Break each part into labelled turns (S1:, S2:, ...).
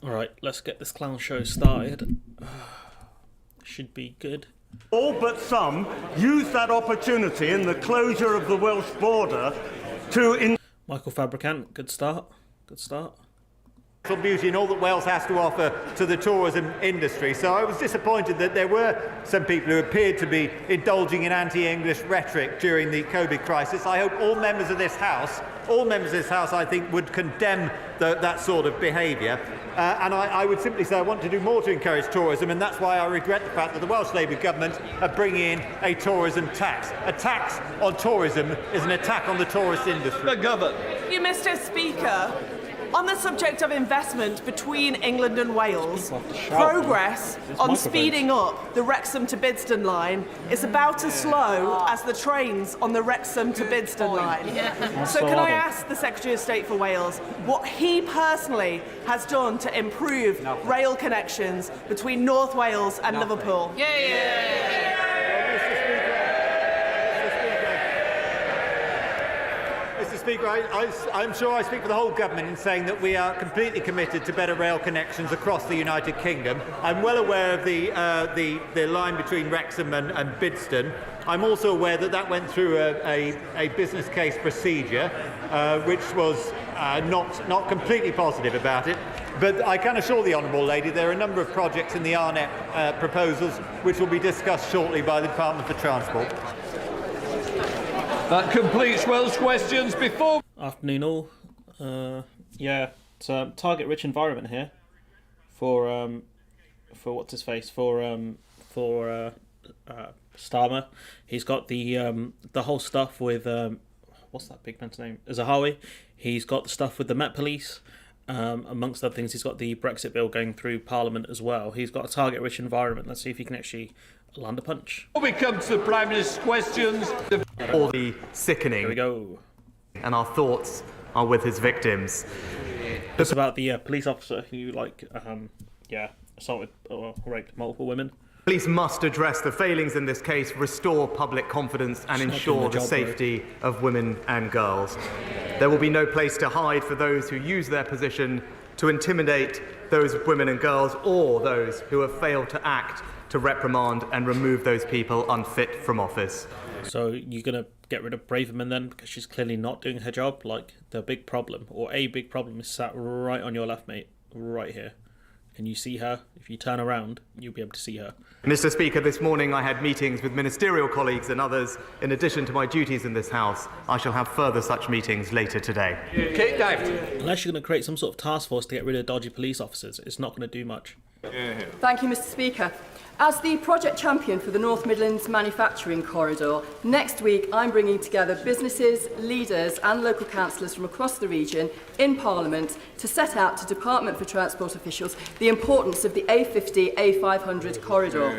S1: Alright, let's get this clown show started. Should be good.
S2: All but some used that opportunity in the closure of the Welsh border to...
S1: Michael Fabricant, good start. Good start.
S3: Beauty and all that Wales has to offer to the tourism industry. So I was disappointed that there were some people who appeared to be indulging in anti-English rhetoric during the COVID crisis. I hope all members of this House, I think, would condemn that sort of behaviour. And I would simply say I want to do more to encourage tourism, and that's why I regret the fact that the Welsh Labour government are bringing in a tourism tax. A tax on tourism is an attack on the tourist industry.
S4: You, Mr. Speaker. On the subject of investment between England and Wales, progress on speeding up the Wrexham to Bidston line is about as slow as the trains on the Wrexham to Bidston line. So can I ask the Secretary of State for Wales what he personally has done to improve rail connections between North Wales and Liverpool?
S3: Mr. Speaker, I'm sure I speak for the whole government in saying that we are completely committed to better rail connections across the United Kingdom. I'm well aware of the line between Wrexham and Bidston. I'm also aware that went through a business case procedure, which was not completely positive about it. But I can assure the Honourable Lady there are a number of projects in the ARNET proposals which will be discussed shortly by the Department for Transport.
S5: That completes Welsh questions. Before...
S1: Afternoon all. Yeah, it's a target-rich environment here for what's his face for Starmer. He's got the whole stuff with what's that big man's name? Zahawi. He's got the stuff with the Met Police. Amongst other things, he's got the Brexit bill going through Parliament as well. He's got a target-rich environment. Let's see if he can actually land a punch.
S5: Before we come to the Prime Minister's questions...
S6: Or the sickening.
S1: Here we go.
S6: And our thoughts are with his victims.
S1: It's about the police officer who, assaulted or raped multiple women.
S6: Police must address the failings in this case, restore public confidence and ensure the safety of women and girls. There will be no place to hide for those who use their position to intimidate those women and girls or those who have failed to act to reprimand and remove those people unfit from office.
S1: So you're going to get rid of Braverman then because she's clearly not doing her job? Like, the big problem, or a big problem, is sat right on your left, mate. Right here. Can you see her? If you turn around, you'll be able to see her.
S6: Mr. Speaker, this morning I had meetings with ministerial colleagues and others. In addition to my duties in this House, I shall have further such meetings later today.
S5: Kate Dave.
S1: Unless you're going to create some sort of task force to get rid of dodgy police officers, it's not going to do much.
S7: Thank you, Mr. Speaker. As the project champion for the North Midlands Manufacturing Corridor, next week I'm bringing together businesses, leaders and local councillors from across the region in Parliament to set out to Department for Transport officials the importance of the A50-A500 corridor.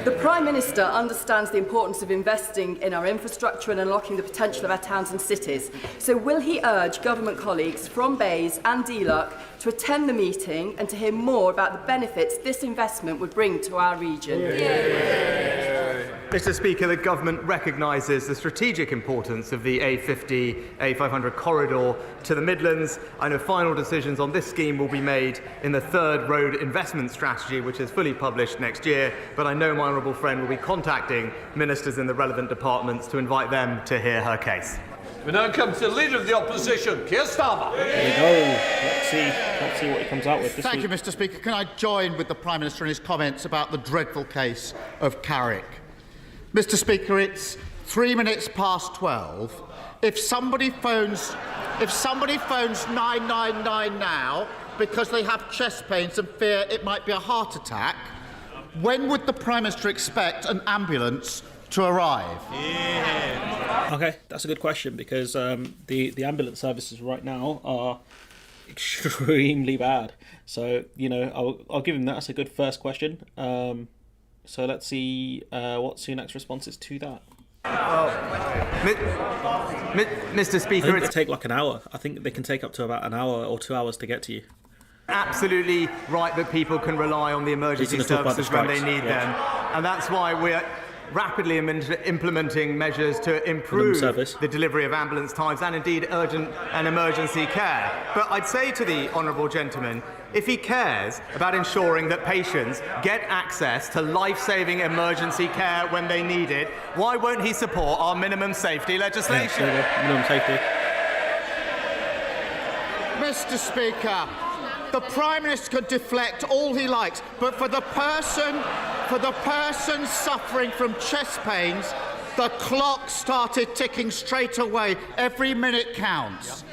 S7: The Prime Minister understands the importance of investing in our infrastructure and unlocking the potential of our towns and cities. So will he urge government colleagues from Bays and DLUC to attend the meeting and to hear more about the benefits this investment would bring to our region?
S6: Mr. Speaker, the government recognises the strategic importance of the A50-A500 corridor to the Midlands. I know final decisions on this scheme will be made in the third road investment strategy, which is fully published next year, but I know my honourable friend will be contacting ministers in the relevant departments to invite them to hear her case.
S5: We now come to the Leader of the Opposition, Keir Starmer.
S1: There we go. Let's see what he comes out with this
S8: Thank
S1: week.
S8: you, Mr. Speaker. Can I join with the Prime Minister in his comments about the dreadful case of Carrick? Mr. Speaker, it's 3 minutes past 12. If somebody phones 999 now because they have chest pains and fear it might be a heart attack, when would the Prime Minister expect an ambulance to arrive?
S1: Okay, that's a good question because the ambulance services right now are extremely bad. So, I'll give him that. That's a good first question. So let's see what Sunak's response is to that.
S6: Mr. Speaker,
S1: I think it'll take like an hour. I think they can take up to about an hour or 2 hours to get to you.
S6: Absolutely right that people can rely on the emergency services when they need them. And that's why rapidly implementing measures to improve the delivery of ambulance times and indeed urgent and emergency care. But I'd say to the honourable gentleman, if he cares about ensuring that patients get access to life-saving emergency care when they need it, why won't he support our minimum safety legislation?
S1: Minimum safety.
S8: Mr. Speaker, the Prime Minister can deflect all he likes, but for the person suffering from chest pains, the clock started ticking straight away. Every minute counts.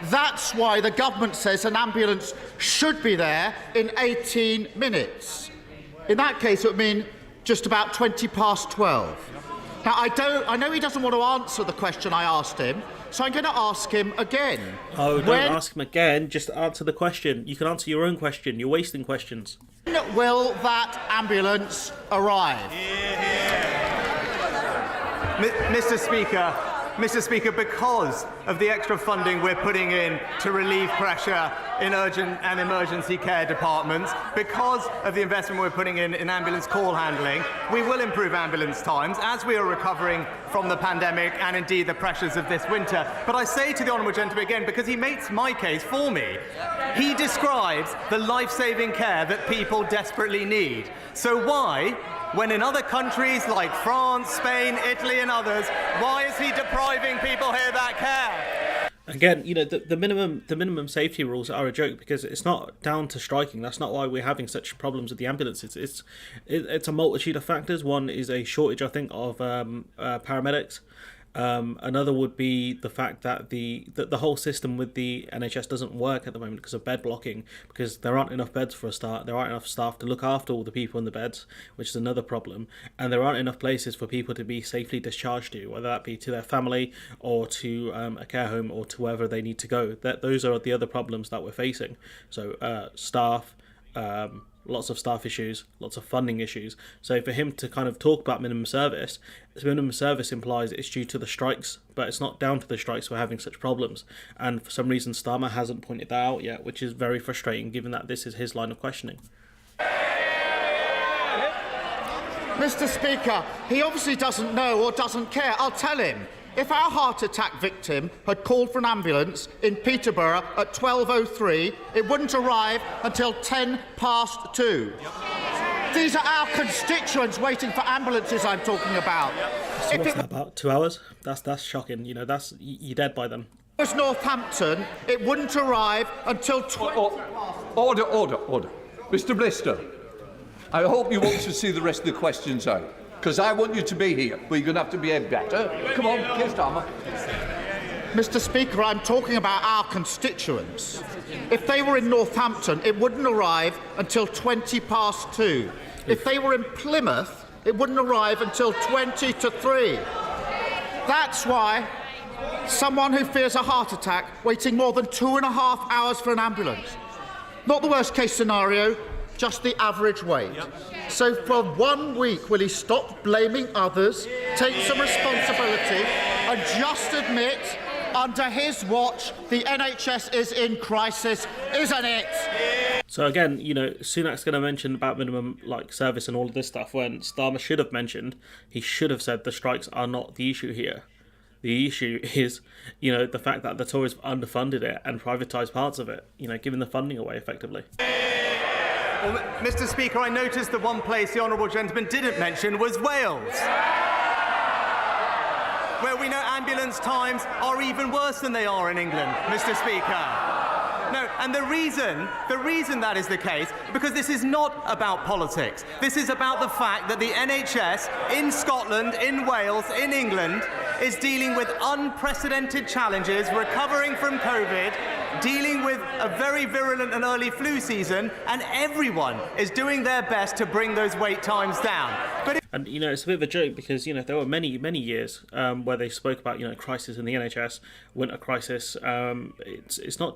S8: That's why the government says an ambulance should be there in 18 minutes. In that case, it would mean just about 20 past 12. Now, I know he doesn't want to answer the question I asked him, so I'm going to ask him again.
S1: Oh, don't ask him again. Just answer the question. You can answer your own question. You're wasting questions.
S8: When will that ambulance arrive?
S6: Mr. Speaker, because of the extra funding we're putting in to relieve pressure in urgent and emergency care departments, because of the investment we're putting in ambulance call handling, we will improve ambulance times as we are recovering from the pandemic and indeed the pressures of this winter. But I say to the honourable gentleman again, because he makes my case for me, he describes the life-saving care that people desperately need. So why, when in other countries like France, Spain, Italy and others, why is he depriving people here that care?
S1: Again, you know, the minimum safety rules are a joke because it's not down to striking. That's not why we're having such problems with the ambulances. It's a multitude of factors. One is a shortage, I think, of paramedics. Another would be the fact that the whole system with the NHS doesn't work at the moment because of bed blocking, because there aren't enough beds for a start, there aren't enough staff to look after all the people in the beds, which is another problem, and there aren't enough places for people to be safely discharged to, whether that be to their family or to a care home or to wherever they need to go. Those are the other problems that we're facing. So staff, lots of staff issues, lots of funding issues. So for him to kind of talk about minimum service implies it's due to the strikes, but it's not down to the strikes we're having such problems. And for some reason Starmer hasn't pointed that out yet, which is very frustrating given that this is his line of questioning.
S8: Mr. Speaker, he obviously doesn't know or doesn't care. I'll tell him. If our heart attack victim had called for an ambulance in Peterborough at 12:03, it wouldn't arrive until 10 past 2. These are our constituents waiting for ambulances I'm talking about.
S1: So what's that about? 2 hours? That's shocking. You know, you're dead by them.
S8: If it was Northampton, it wouldn't arrive until 20.
S5: Order. Mr. Blister, I hope you want to see the rest of the questions out, because I want you to be here, but you're going to have to behave better. Come on, Keir Starmer.
S8: Mr. Speaker, I'm talking about our constituents. If they were in Northampton, it wouldn't arrive until 20 past 2. If they were in Plymouth, it wouldn't arrive until 20 to 3. That's why someone who fears a heart attack waiting more than 2.5 hours for an ambulance. Not the worst case scenario, just the average wait. So for 1 week, will he stop blaming others, take some responsibility, and just admit, under his watch, the NHS is in crisis, isn't it?
S1: So again, you know, Sunak's going to mention about minimum service and all of this stuff when Starmer should have mentioned, he should have said the strikes are not the issue here. The issue is, you know, the fact that the Tories underfunded it and privatised parts of it, you know, giving the funding away effectively.
S6: Well, Mr. Speaker, I noticed that one place the honourable gentleman didn't mention was Wales, where we know ambulance times are even worse than they are in England, Mr. Speaker. No, and the reason that is the case, because this is not about politics. This is about the fact that the NHS in Scotland, in Wales, in England is dealing with unprecedented challenges, recovering from COVID, dealing with a very virulent and early flu season, and everyone is doing their best to bring those wait times down.
S1: And, you know, it's a bit of a joke because, you know, there were many years where they spoke about, you know, crisis in the NHS, winter crisis. It's not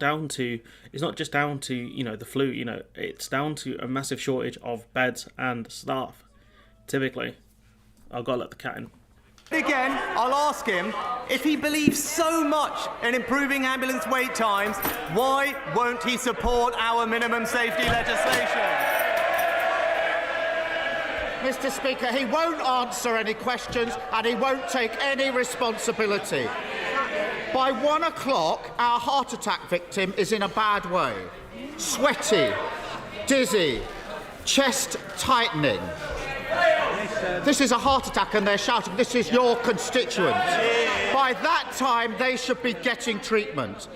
S1: just down to, you know, the flu, you know, it's down to a massive shortage of beds and staff, typically. I've got to let the cat in.
S6: Again, I'll ask him, if he believes so much in improving ambulance wait times, why won't he support our minimum safety legislation?
S8: Mr. Speaker, he won't answer any questions and he won't take any responsibility. By 1 o'clock, our heart attack victim is in a bad way. Sweaty, dizzy, chest tightening. This is a heart attack and they're shouting, this is your constituent. By that time, they should be getting treatment.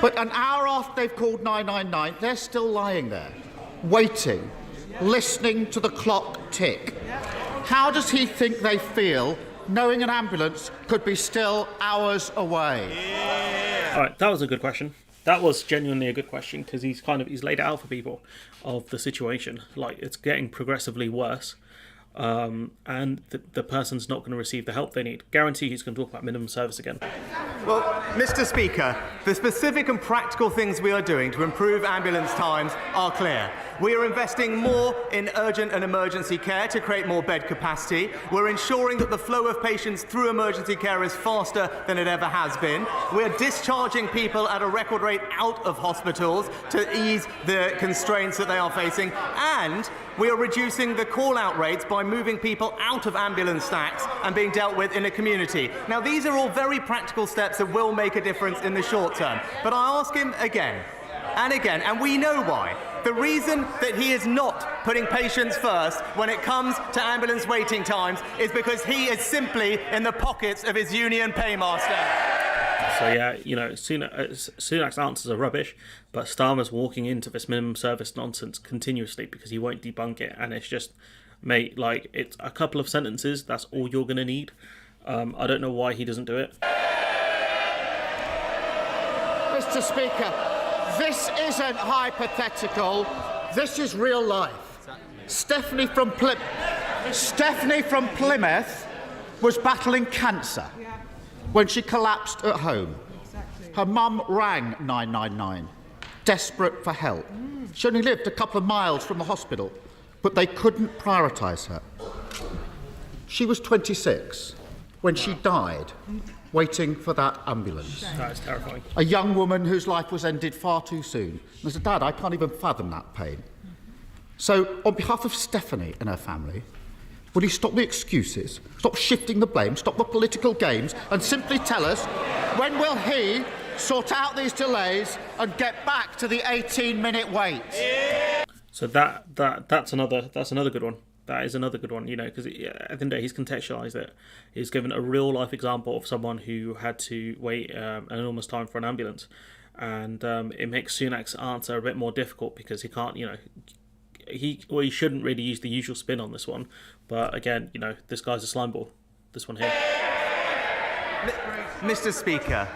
S8: But an hour after they've called 999, they're still lying there, waiting, listening to the clock tick. How does he think they feel knowing an ambulance could be still hours away?
S1: All right, that was a good question. That was genuinely a good question because he's laid it out for people of the situation. Like, it's getting progressively worse. And the person's not going to receive the help they need. Guarantee he's going to talk about minimum service again.
S6: Well, Mr. Speaker, the specific and practical things we are doing to improve ambulance times are clear. We are investing more in urgent and emergency care to create more bed capacity. We're ensuring that the flow of patients through emergency care is faster than it ever has been. We're discharging people at a record rate out of hospitals to ease the constraints that they are facing. And we are reducing the call-out rates by moving people out of ambulance stacks and being dealt with in a community. Now, these are all very practical steps that will make a difference in the short term. But I ask him again and again, and we know why. The reason that he is not putting patients first when it comes to ambulance waiting times is because he is simply in the pockets of his union paymaster.
S1: So yeah, you know, Sunak's answers are rubbish, but Starmer's walking into this minimum service nonsense continuously because he won't debunk it, and it's just, mate, like, it's a couple of sentences, that's all you're going to need. I don't know why he doesn't do it.
S8: Mr. Speaker, this isn't hypothetical, this is real life. Stephanie from Plymouth was battling cancer when she collapsed at home. Her mum rang 999, desperate for help. She only lived a couple of miles from the hospital, but they couldn't prioritise her. She was 26 when she died, waiting for that ambulance.
S1: That is terrifying.
S8: A young woman whose life was ended far too soon. And as a dad, I can't even fathom that pain. So, on behalf of Stephanie and her family, will you stop the excuses, stop shifting the blame, stop the political games, and simply tell us, when will he sort out these delays and get back to the 18-minute wait?
S1: So that's another good one. That is another good one, you know, because at the end of the day, he's contextualised it. He's given a real-life example of someone who had to wait an enormous time for an ambulance. And it makes Sunak's answer a bit more difficult because he can't, you know, he shouldn't really use the usual spin on this one. But again, you know, this guy's a slime ball. This one here.
S6: Mr. Speaker,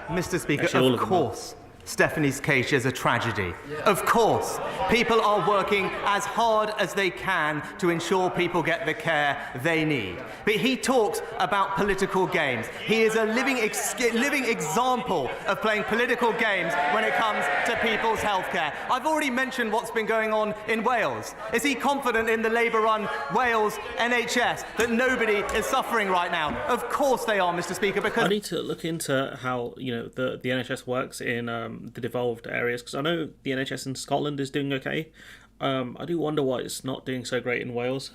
S1: Actually,
S6: of course, Stephanie's case is a tragedy. Of course, people are working as hard as they can to ensure people get the care they need. But he talks about political games. He is a living example of playing political games when it comes to people's healthcare. I've already mentioned what's been going on in Wales. Is he confident in the Labour-run Wales NHS that nobody is suffering right now? Of course they are, Mr. Speaker, because
S1: I need to look into how, you know, the NHS works in the devolved areas, because I know the NHS in Scotland is doing okay. I do wonder why it's not doing so great in Wales.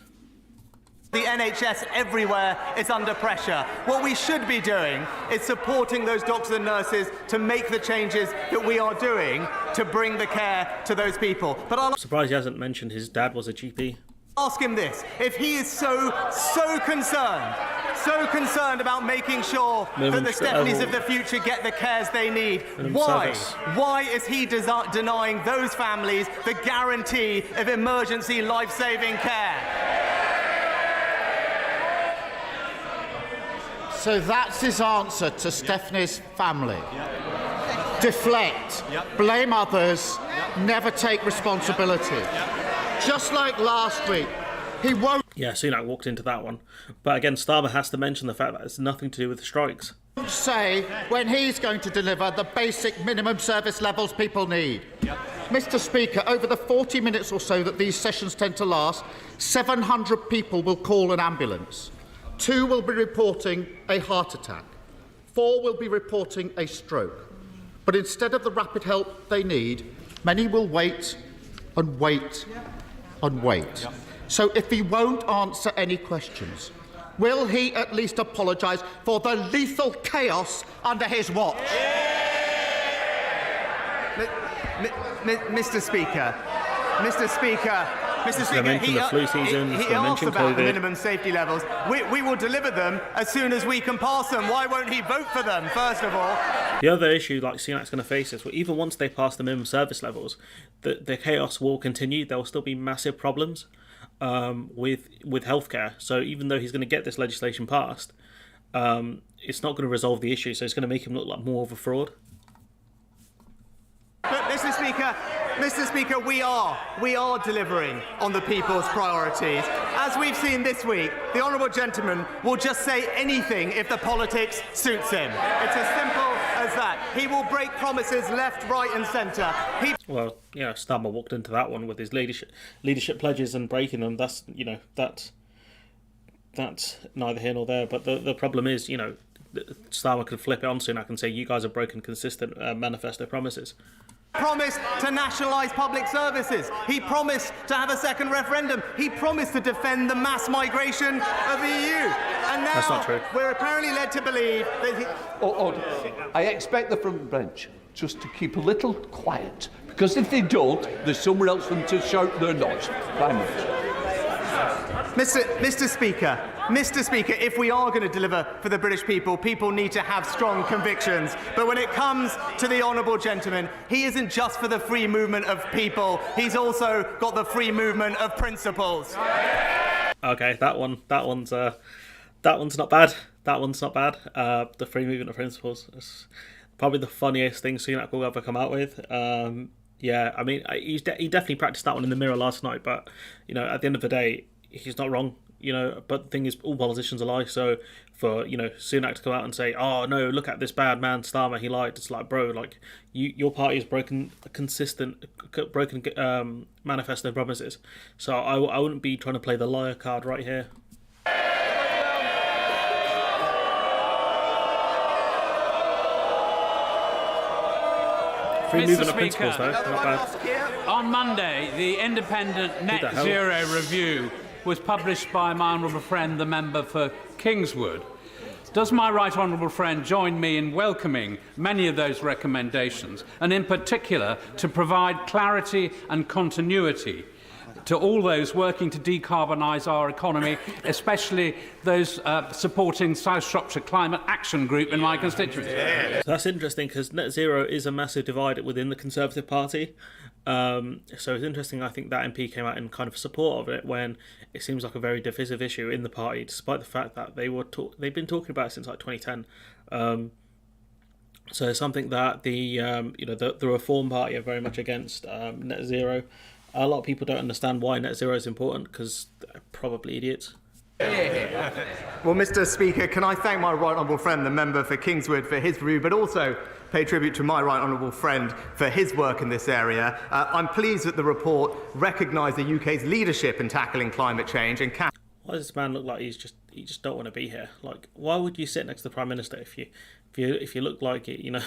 S6: the NHS everywhere is under pressure. What we should be doing is supporting those doctors and nurses to make the changes that we are doing to bring the care to those people. But I'm
S1: surprised he hasn't mentioned his dad was a GP.
S6: Ask him this: if he is so concerned about making sure that the Stephanies of the future get the cares they need, why is he denying those families the guarantee of emergency life-saving care?
S8: So that's his answer to Stephanie's family. Deflect, blame others, never take responsibility. Just like last week, he won't...
S1: Yeah, Sunak walked into that one. But again, Starmer has to mention the fact that it's nothing to do with the strikes.
S8: Say when he's going to deliver the basic minimum service levels people need. Mr. Speaker, over the 40 minutes or so that these sessions tend to last, 700 people will call an ambulance. 2 will be reporting a heart attack. 4 will be reporting a stroke. But instead of the rapid help they need, many will wait and wait and wait. So if he won't answer any questions, will he at least apologise for the lethal chaos under his watch?
S6: Mr. Speaker, Mr. Speaker, Mr. Speaker,
S1: mention the flu season,
S6: he
S1: they
S6: asked
S1: mention
S6: about the
S1: COVID.
S6: minimum safety levels. We will deliver them as soon as we can pass them. Why won't he vote for them, first of all?
S1: The other issue, like Sunak's going to face, is well, even once they pass the minimum service levels, the chaos will continue. There will still be massive problems with healthcare. So even though he's going to get this legislation passed, it's not going to resolve the issue. So it's going to make him look like more of a fraud.
S6: But Mr. Speaker, we are delivering on the people's priorities. As we've seen this week, the honourable gentleman will just say anything if the politics suits him. It's as simple as that. He will break promises left, right and centre.
S1: Well, yeah, Starmer walked into that one with his leadership pledges and breaking them. That's neither here nor there. But the problem is, Starmer could flip it on Sunak and say, you guys have broken consistent manifesto promises.
S6: Promised to nationalise public services. He promised to have a second referendum. He promised to defend the mass migration of the EU. And now
S1: That's not true.
S6: We're apparently led to believe that he...
S5: I expect the front bench just to keep a little quiet, because if they don't, there's somewhere else for them to shout their noise. Prime Minister.
S6: Mr. Speaker, if we are going to deliver for the British people, people need to have strong convictions. But when it comes to the honourable gentleman, he isn't just for the free movement of people. He's also got the free movement of principles.
S1: Okay, that one's not bad. That one's not bad. The free movement of principles is probably the funniest thing Sunak will ever come out with. Yeah, I mean, he definitely practiced that one in the mirror last night. But at the end of the day, he's not wrong. But the thing is, all politicians are like. So for Sunak to come out and say, "Oh no, look at this bad man Starmer, he lied," it's like, bro, like your party has broken manifesto promises. So I wouldn't be trying to play the liar card right here. Free movement of principles, though, not bad.
S9: On Monday, the independent Net Zero Review was published by my honourable friend, the member for Kingswood. Does my right honourable friend join me in welcoming many of those recommendations, and in particular to provide clarity and continuity to all those working to decarbonise our economy, especially those supporting South Shropshire Climate Action Group in my constituency?
S1: So that's interesting, because net zero is a massive divide within the Conservative Party. So it's interesting, I think, that MP came out in kind of support of it when it seems like a very divisive issue in the party, despite the fact that they've been talking about it since like 2010. So it's something that the Reform Party are very much against net zero. A lot of people don't understand why net zero is important, because they're probably idiots.
S6: Well, Mr. Speaker, can I thank my right honourable friend, the member for Kingswood, for his view, but also pay tribute to my right honourable friend for his work in this area. I'm pleased that the report recognised the UK's leadership in tackling climate change and
S1: Why does this man look like he just don't want to be here? Like, why would you sit next to the Prime Minister if you look like it? You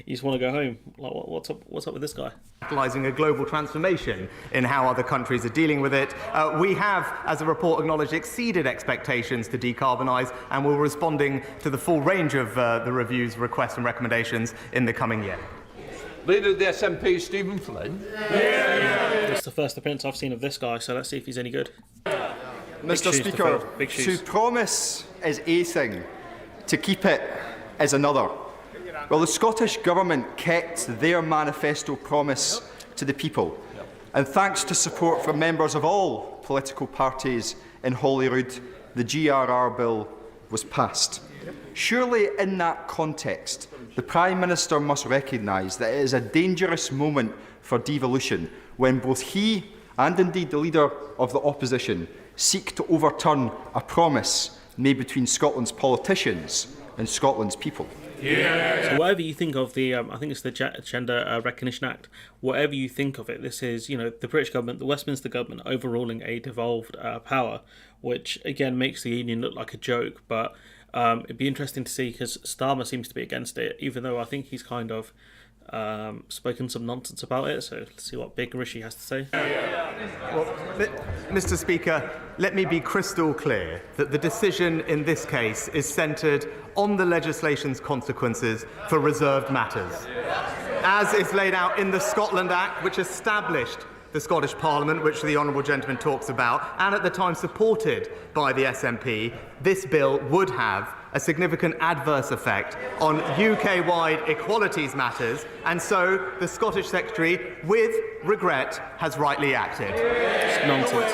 S1: just want to go home. Like, what's up with this guy?
S6: catalysing a global transformation in how other countries are dealing with it. We have, as the report acknowledged, exceeded expectations to decarbonise, and we're responding to the full range of the review's requests and recommendations in the coming year.
S5: Leader of the SNP, Stephen Flynn.
S1: It's the first appearance I've seen of this guy, so let's see if he's any good.
S10: Mr. Speaker, to promise is a thing, to keep it is another. Well, the Scottish Government kept their manifesto promise to the people, and thanks to support from members of all political parties in Holyrood, the GRR bill was passed. Surely in that context, the Prime Minister must recognise that it is a dangerous moment for devolution when both he and indeed the Leader of the Opposition seek to overturn a promise made between Scotland's politicians and Scotland's people.
S1: Yeah. So whatever you think of the, I think it's the Gender Recognition Act, whatever you think of it, this is, the British government, the Westminster government overruling a devolved power, which again makes the union look like a joke, but it'd be interesting to see, because Starmer seems to be against it, even though I think he's kind of spoken some nonsense about it. So let's see what Big Rishi has to say.
S6: Well, Mr. Speaker, let me be crystal clear that the decision in this case is centred on the legislation's consequences for reserved matters, as is laid out in the Scotland Act, which established the Scottish Parliament, which the Honourable Gentleman talks about, and at the time supported by the SNP. This bill would have a significant adverse effect on UK-wide equalities matters, and so the Scottish Secretary, with regret, has rightly acted.
S1: It's nonsense.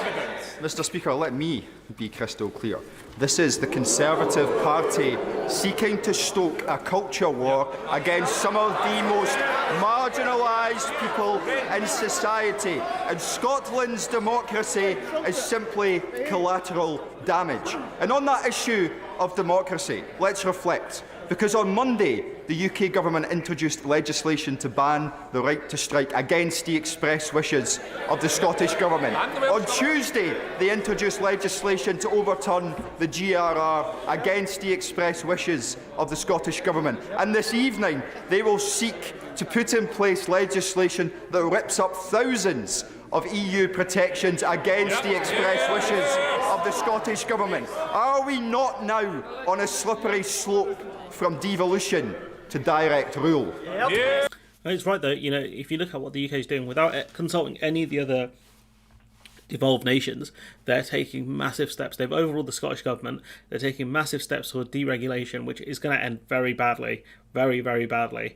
S10: Mr. Speaker, let me be crystal clear. This is the Conservative Party seeking to stoke a culture war against some of the most marginalised people in society, and Scotland's democracy is simply collateral damage. And on that issue of democracy, let's reflect, because on Monday the UK government introduced legislation to ban the right to strike against the express wishes of the Scottish Government. On Tuesday, they introduced legislation to overturn the GRR against the express wishes of the Scottish Government. And this evening, they will seek to put in place legislation that rips up thousands of EU protections against the express wishes of the Scottish Government. Are we not now on a slippery slope from devolution to direct rule?
S1: Yep. It's right though. You know, if you look at what the UK is doing without consulting any of the other devolved nations, they're taking massive steps. They've overruled the Scottish Government. They're taking massive steps toward deregulation, which is going to end very badly, very, very badly.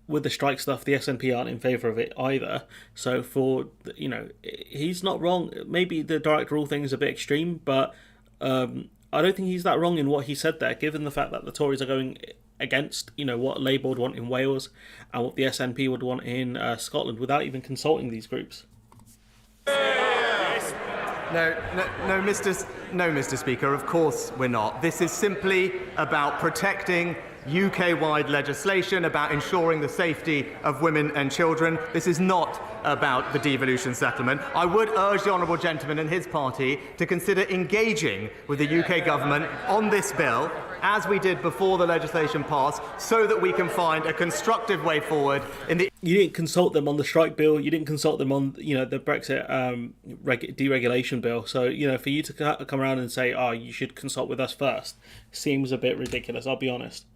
S1: With the strike stuff, the SNP aren't in favour of it either. So he's not wrong. Maybe the direct rule thing is a bit extreme, but I don't think he's that wrong in what he said there, given the fact that the Tories are going against, what Labour would want in Wales and what the SNP would want in Scotland without even consulting these groups.
S6: No, Mr. Speaker, of course we're not. This is simply about protecting UK-wide legislation, about ensuring the safety of women and children. This is not about the devolution settlement. I would urge the Honourable Gentleman and his party to consider engaging with the UK government on this bill, as we did before the legislation passed, so that we can find a constructive way forward in the...
S1: You didn't consult them on the strike bill. You didn't consult them on, the Brexit deregulation bill. So, for you to come around and say, you should consult with us first, seems a bit ridiculous, I'll be honest.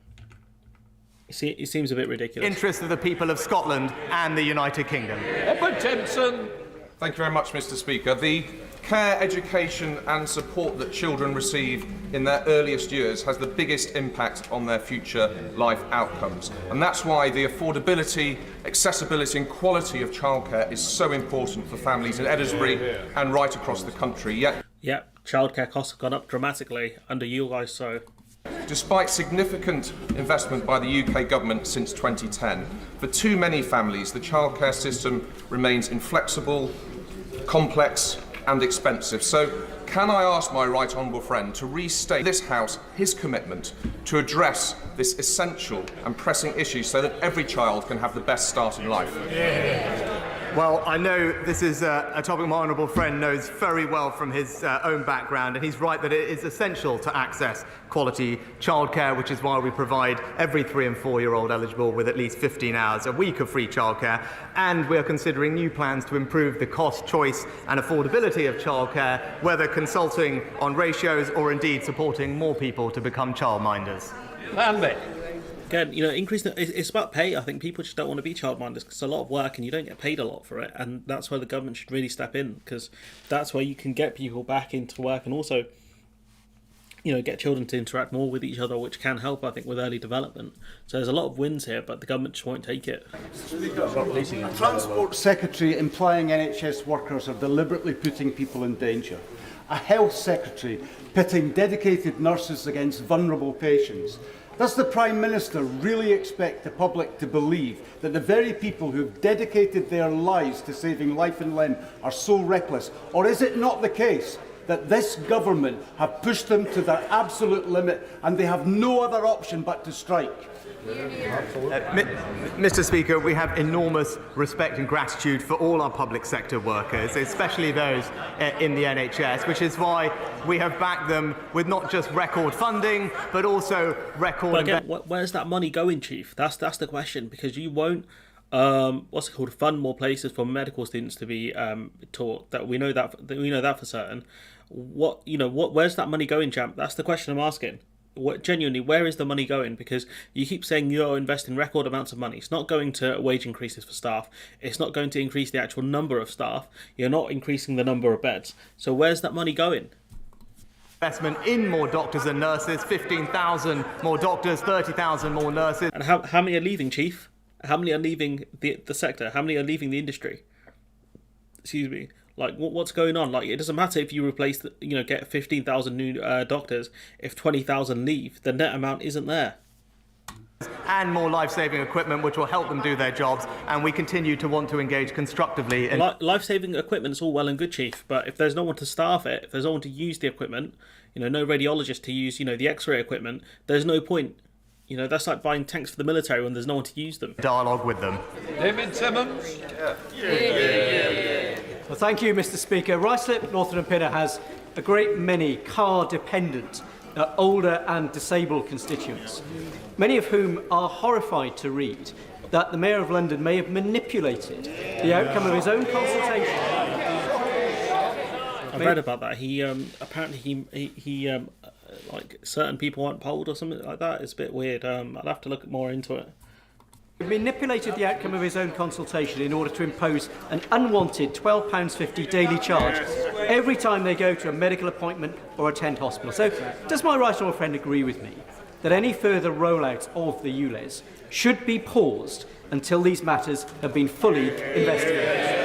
S1: It seems a bit ridiculous.
S6: Interest of the people of Scotland and the United Kingdom.
S5: Edward Jensen.
S11: Thank you very much, Mr. Speaker. The care, education and support that children receive in their earliest years has the biggest impact on their future life outcomes. And that's why the affordability, accessibility and quality of childcare is so important for families in Edinburgh and right across the country.
S1: Yeah, childcare costs have gone up dramatically under you guys, so...
S11: Despite significant investment by the UK government since 2010, for too many families the childcare system remains inflexible, complex and expensive. So can I ask my right honourable friend to restate this House his commitment to address this essential and pressing issue so that every child can have the best start in life?
S6: Well, I know this is a topic my honourable friend knows very well from his own background, and he's right that it is essential to access quality childcare, which is why we provide every 3- and 4-year-old eligible with at least 15 hours a week of free childcare, and we are considering new plans to improve the cost, choice and affordability of childcare, whether consulting on ratios or indeed supporting more people to become childminders.
S9: Andy.
S1: Again, it's about pay. I think people just don't want to be childminders because it's a lot of work and you don't get paid a lot for it, and that's where the government should really step in, because that's where you can get people back into work and also, get children to interact more with each other, which can help, I think, with early development. So there's a lot of wins here, but the government just won't take it.
S12: A Transport Secretary implying NHS workers are deliberately putting people in danger. A Health Secretary pitting dedicated nurses against vulnerable patients. Does the Prime Minister really expect the public to believe that the very people who have dedicated their lives to saving life and limb are so reckless? Or is it not the case that this government have pushed them to their absolute limit and they have no other option but to strike?
S6: Mr. Speaker, we have enormous respect and gratitude for all our public sector workers, especially those in the NHS, which is why we have backed them with not just record funding, but also record...
S1: But again, where's that money going, Chief? That's the question, because you won't fund more places for medical students to be taught. That we know that for certain. Where's that money going, champ? That's the question I'm asking. Genuinely, where is the money going? Because you keep saying you're investing record amounts of money. It's not going to wage increases for staff. It's not going to increase the actual number of staff. You're not increasing the number of beds. So where's that money going?
S6: Investment in more doctors and nurses, 15,000 more doctors, 30,000 more nurses.
S1: And how many are leaving, Chief? How many are leaving the sector? How many are leaving the industry? Excuse me. Like, what's going on? Like, it doesn't matter if you replace, get 15,000 new doctors. If 20,000 leave, the net amount isn't there.
S6: And more life-saving equipment, which will help them do their jobs. And we continue to want to engage constructively.
S1: Life-saving equipment is all well and good, Chief. But if there's no one to staff it, if there's no one to use the equipment, no radiologist to use, the X-ray equipment, there's no point. That's like buying tanks for the military when there's no one to use them.
S6: Dialogue with them.
S5: David Simmons.
S13: Well, thank you, Mr. Speaker. Ruislip, Northern and Pinner has a great many car-dependent, older and disabled constituents, many of whom are horrified to read that the Mayor of London may have manipulated the outcome of his own consultation.
S1: I've read about that. He apparently he like certain people weren't polled or something like that. It's a bit weird. I'd have to look more into it.
S13: He manipulated the outcome of his own consultation in order to impose an unwanted £12.50 daily charge every time they go to a medical appointment or attend hospital. So, does my right honourable friend agree with me that any further rollout of the ULEZ should be paused until these matters have been fully investigated?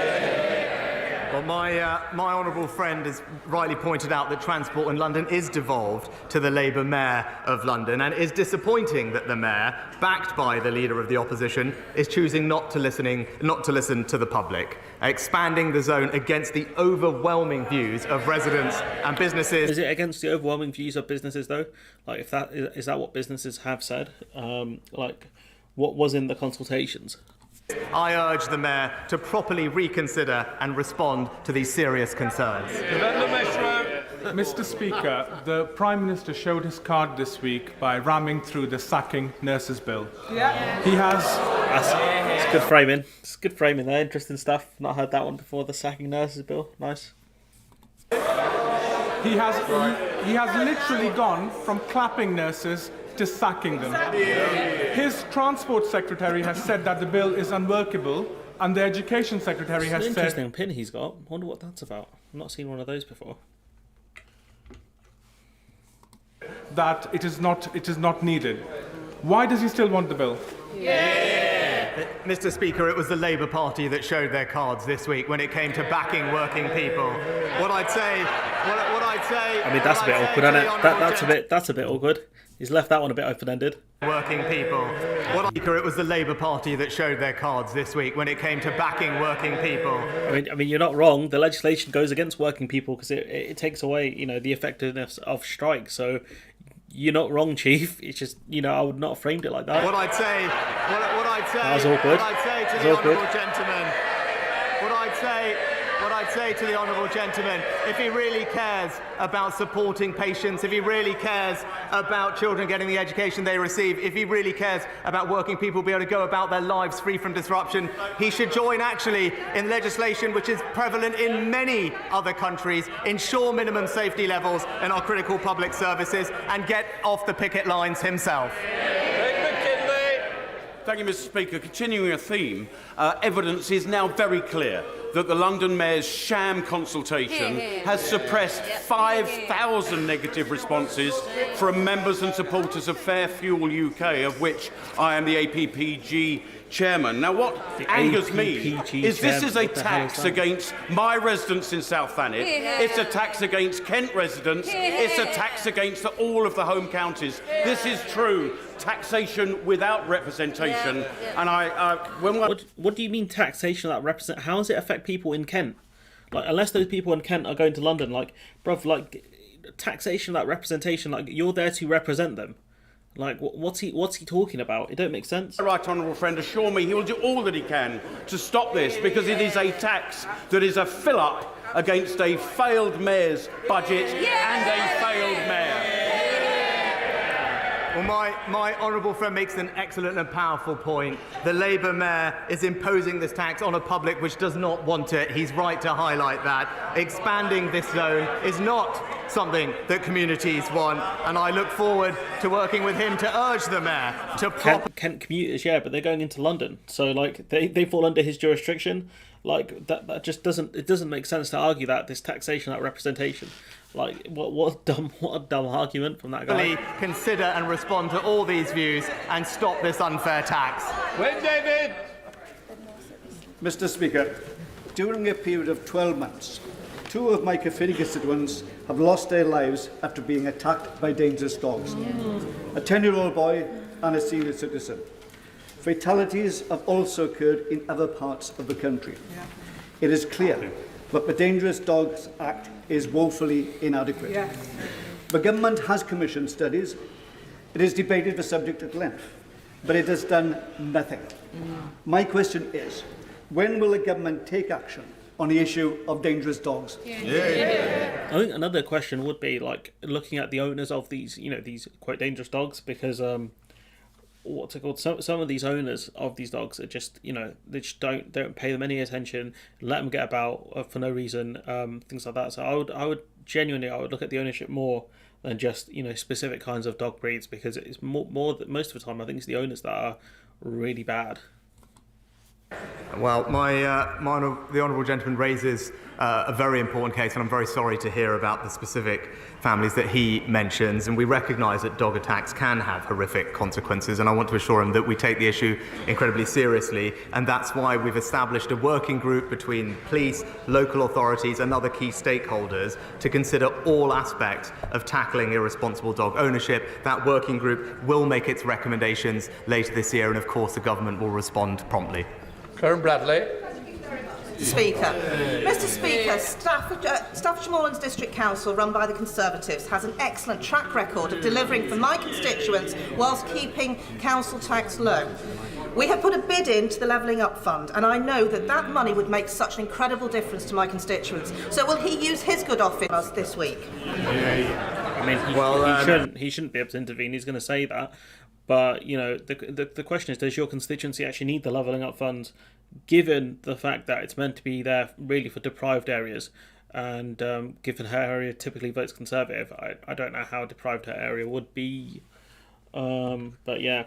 S6: Well, my honourable friend has rightly pointed out that transport in London is devolved to the Labour Mayor of London, and it is disappointing that the Mayor, backed by the Leader of the Opposition, is choosing not to listen to the public, expanding the zone against the overwhelming views of residents and businesses.
S1: Is it against the overwhelming views of businesses, though? Like, is that what businesses have said? What was in the consultations?
S6: I urge the Mayor to properly reconsider and respond to these serious concerns.
S14: Mr. Speaker, the Prime Minister showed his card this week by ramming through the sacking nurses bill. Yeah. He has...
S1: It's good framing. It's good framing there. Interesting stuff. Not heard that one before, the sacking nurses bill. Nice.
S14: He has literally gone from clapping nurses to sacking them. His Transport Secretary has said that the bill is unworkable, and the Education Secretary has said...
S1: It's an interesting pin he's got. I wonder what that's about. I've not seen one of those before.
S14: That it is not needed. Why does he still want the bill?
S6: Mr. Speaker, it was the Labour Party that showed their cards this week when it came to backing working people. What I'd say...
S1: I mean, that's a bit awkward, isn't it? That's a bit awkward. He's left that one a bit open-ended.
S6: Working people. It was the Labour Party that showed their cards this week when it came to backing working people.
S1: I mean, you're not wrong. The legislation goes against working people because it takes away, the effectiveness of strikes. So you're not wrong, Chief. It's just, I would not have framed it like that.
S6: What I'd say
S1: that was awkward.
S6: What I'd say to the honourable gentleman. What I'd say to the honourable gentleman, if he really cares about supporting patients, if he really cares about children getting the education they receive, if he really cares about working people being able to go about their lives free from disruption, he should join actually in legislation which is prevalent in many other countries, ensure minimum safety levels in our critical public services, and get off the picket lines himself.
S15: Thank you, Mr. Speaker. Continuing a theme, evidence is now very clear that the London Mayor's sham consultation has suppressed 5,000 negative responses from members and supporters of Fair Fuel UK, of which I am the APPG chairman. Now, what angers me is this is a tax against my residents in South Thanet. It's a tax against Kent residents. It's a tax against all of the home counties. This is true. Taxation without representation. And
S1: what do you mean taxation without represent? How does it affect people in Kent? Like, unless those people in Kent are going to London, like, bruv, like, taxation without representation, like, you're there to represent them. Like, what's he talking about? It don't make sense.
S15: The right honourable friend assure me he will do all that he can to stop this, because it is a tax that is a fill-up against a failed mayor's budget and a failed mayor.
S6: Well, my honourable friend makes an excellent and powerful point. The Labour mayor is imposing this tax on a public which does not want it. He's right to highlight that. Expanding this zone is not something that communities want, and I look forward to working with him to urge the mayor to
S1: Kent commuters, yeah, but they're going into London, so like they fall under his jurisdiction. Like that just doesn't make sense to argue that this taxation, that representation. Like what a dumb argument from that guy.
S6: Consider and respond to all these views and stop this unfair tax.
S5: When David.
S12: Mr. Speaker, during a period of 12 months, 2 of my Caerphilly constituents have lost their lives after being attacked by dangerous dogs. A 10-year-old boy and a senior citizen. Fatalities have also occurred in other parts of the country. It is clear that the Dangerous Dogs Act is woefully inadequate. The government has commissioned studies. It has debated the subject at length, but it has done nothing. My question is, when will the government take action on the issue of dangerous dogs?
S1: I think another question would be like looking at the owners of these, these quite dangerous dogs, because what's it called? Some of these owners of these dogs are just, they just don't pay them any attention, let them get about for no reason, things like that. So I would genuinely look at the ownership more than just specific kinds of dog breeds, because it's more that most of the time I think it's the owners that are really bad.
S6: Well, the honourable gentleman raises a very important case, and I'm very sorry to hear about the specific families that he mentions, and we recognise that dog attacks can have horrific consequences, and I want to assure him that we take the issue incredibly seriously, and that's why we've established a working group between police, local authorities and other key stakeholders to consider all aspects of tackling irresponsible dog ownership. That working group will make its recommendations later this year, and of course the government will respond promptly.
S5: Karen Bradley.
S16: Speaker. Mr. Speaker, Staffordshire Moorlands District Council, run by the Conservatives, has an excellent track record of delivering for my constituents whilst keeping council tax low. We have put a bid into the Levelling Up Fund, and I know that money would make such an incredible difference to my constituents. So will he use his good office this week?
S1: I mean, he shouldn't be able to intervene. He's going to say that. But, the question is, does your constituency actually need the Levelling Up Funds, given the fact that it's meant to be there really for deprived areas? And given her area typically votes Conservative, I don't know how deprived her area would be. But yeah.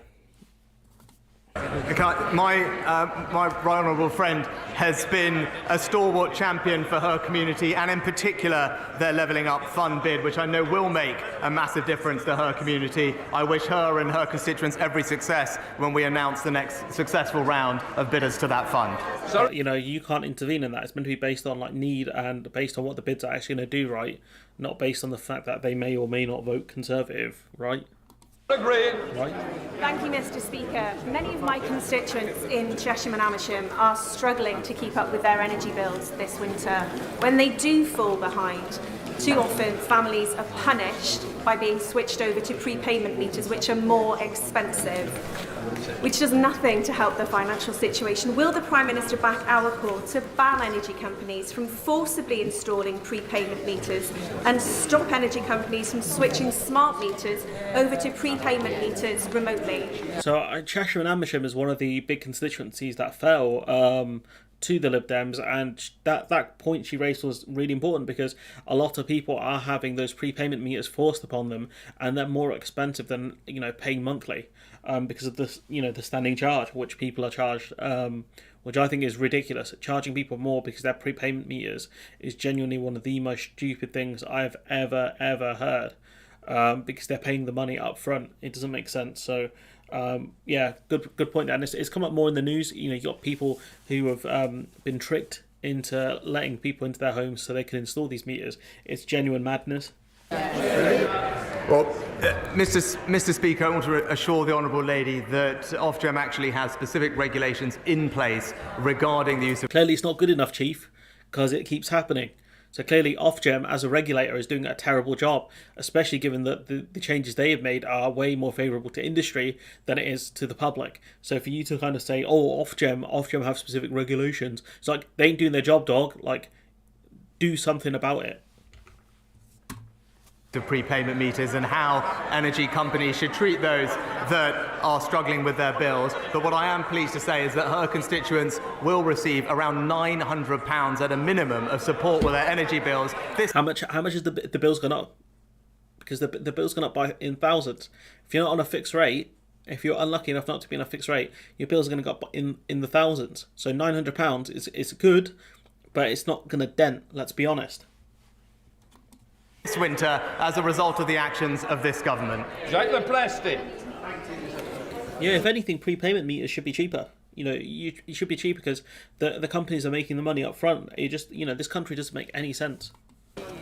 S6: My right honourable friend has been a stalwart champion for her community, and in particular their Levelling Up Fund bid, which I know will make a massive difference to her community. I wish her and her constituents every success when we announce the next successful round of bidders to that fund.
S1: So, you can't intervene in that. It's meant to be based on need and based on what the bids are actually going to do, right? Not based on the fact that they may or may not vote Conservative, right?
S5: Agreed.
S1: Right.
S17: Thank you, Mr. Speaker. Many of my constituents in Cheshire and Amersham are struggling to keep up with their energy bills this winter. When they do fall behind, too often families are punished by being switched over to prepayment meters, which are more expensive, which does nothing to help their financial situation. Will the Prime Minister back our call to ban energy companies from forcibly installing prepayment meters and stop energy companies from switching smart meters over to prepayment meters remotely?
S1: So Cheshire and Amersham is one of the big constituencies that fell to the Lib Dems, and that point she raised was really important, because a lot of people are having those prepayment meters forced upon them, and they're more expensive than paying monthly, because of the standing charge which people are charged, which I think is ridiculous. Charging people more because they're prepayment meters is genuinely one of the most stupid things I've ever heard, because they're paying the money up front. It doesn't make sense. So good point, and it's come up more in the news. You got people who have been tricked into letting people into their homes so they can install these meters. It's genuine madness.
S6: Well, Mr. Speaker, I want to assure the honourable lady that Ofgem actually has specific regulations in place regarding the use of...
S1: Clearly it's not good enough, Chief, because it keeps happening. So clearly Ofgem as a regulator is doing a terrible job, especially given that the changes they have made are way more favourable to industry than it is to the public. So for you to kind of say, oh, Ofgem have specific regulations, it's like, they ain't doing their job, dog. Like, do something about it.
S6: To prepayment meters and how energy companies should treat those that are struggling with their bills. But what I am pleased to say is that her constituents will receive around £900 at a minimum of support with their energy bills.
S1: How much is the bill's gone up? Because the bill's gone up by in thousands. If you're not on a fixed rate, if you're unlucky enough not to be on a fixed rate, your bill's going to go up in the thousands. So £900 is good, but it's not going to dent. Let's be honest.
S6: This winter as a result of the actions of this government.
S5: Jacques Le Plastic.
S1: Yeah, if anything, prepayment meters should be cheaper. You should be cheaper because the companies are making the money up front. This country doesn't make any sense.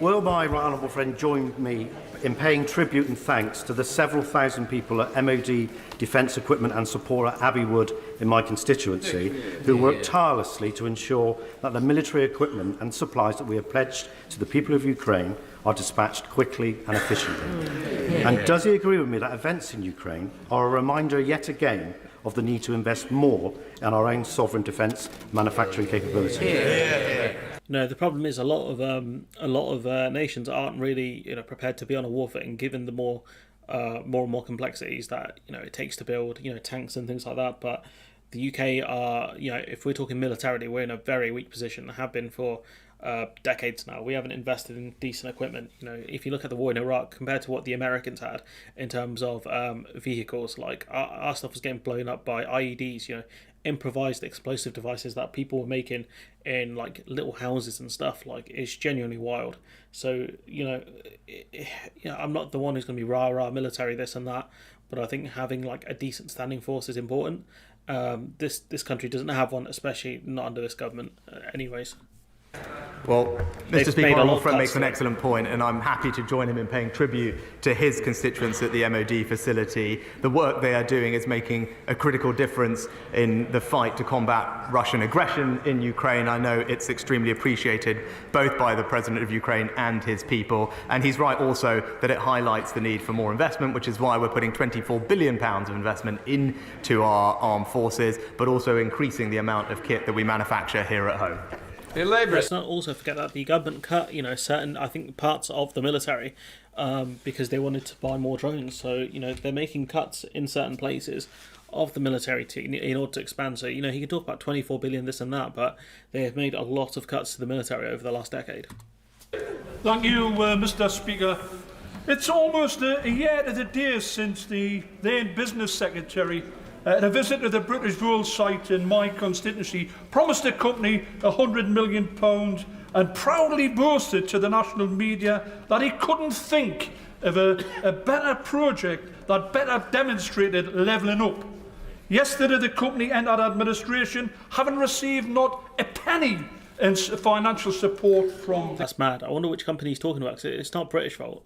S18: Will my right honourable friend join me in paying tribute and thanks to the several thousand people at MOD Defence Equipment and Support at Abbey Wood in my constituency who work tirelessly to ensure that the military equipment and supplies that we have pledged to the people of Ukraine are dispatched quickly and efficiently? And does he agree with me that events in Ukraine are a reminder yet again of the need to invest more in our own sovereign defence manufacturing capability?
S1: No, the problem is a lot of nations aren't really prepared to be on a war footing, given the more and more complexities that it takes to build tanks and things like that. But the UK are if we're talking militarily, we're in a very weak position. Have been for decades now. We haven't invested in decent equipment. If you look at the war in Iraq compared to what the Americans had in terms of vehicles, like our stuff was getting blown up by IEDs. Improvised explosive devices that people were making in like little houses and stuff. Like, it's genuinely wild. So I'm not the one who's going to be rah military this and that, but I think having like a decent standing force is important. This country doesn't have one, especially not under this government. Anyways.
S6: Well, Mr. Speaker, my old friend makes an excellent point, and I'm happy to join him in paying tribute to his constituents at the MOD facility. The work they are doing is making a critical difference in the fight to combat Russian aggression in Ukraine. I know it's extremely appreciated both by the President of Ukraine and his people, and he's right also that it highlights the need for more investment, which is why we're putting £24 billion of investment into our armed forces, but also increasing the amount of kit that we manufacture here at home.
S1: Let's not also forget that the government cut, certain, I think, parts of the military because they wanted to buy more drones. So, they're making cuts in certain places of the military in order to expand. So, he can talk about 24 billion, this and that, but they have made a lot of cuts to the military over the last decade.
S19: Thank you, Mr. Speaker. It's almost a year to the day since the then Business Secretary at a visit to the British Rail site in my constituency promised the company £100 million and proudly boasted to the national media that he couldn't think of a better project that better demonstrated levelling up. Yesterday the company entered administration having received not a penny in financial support from
S1: That's mad. I wonder which company he's talking about, because it's not British fault.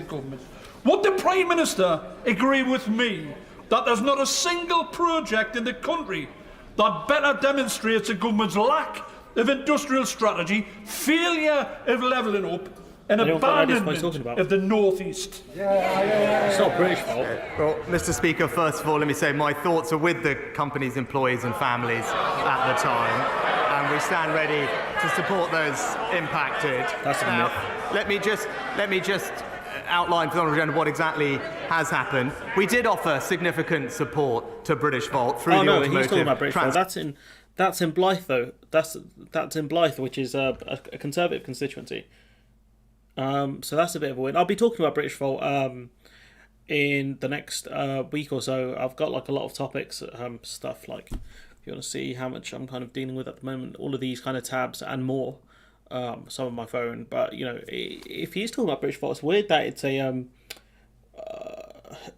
S19: Would the Prime Minister agree with me that there's not a single project in the country that better demonstrates the government's lack of industrial strategy, failure of levelling up, and abandonment of the North East?
S1: It's not British fault.
S6: Well, Mr. Speaker, first of all, let me say my thoughts are with the company's employees and families at the time, and we stand ready to support those impacted.
S1: That's a myth.
S6: Let me just outline for the Honourable Gentleman what exactly has happened. We did offer significant support to British Volt through the automotive.
S1: He's talking about British Volt. That's in Blyth, though. That's in Blyth, which is a Conservative constituency. So that's a bit of a win. I'll be talking about British Volt in the next week or so. I've got like a lot of topics, stuff like, if you want to see how much I'm kind of dealing with at the moment, all of these kind of tabs and more. Some on my phone, but if he's talking about British Volt, it's weird that it's an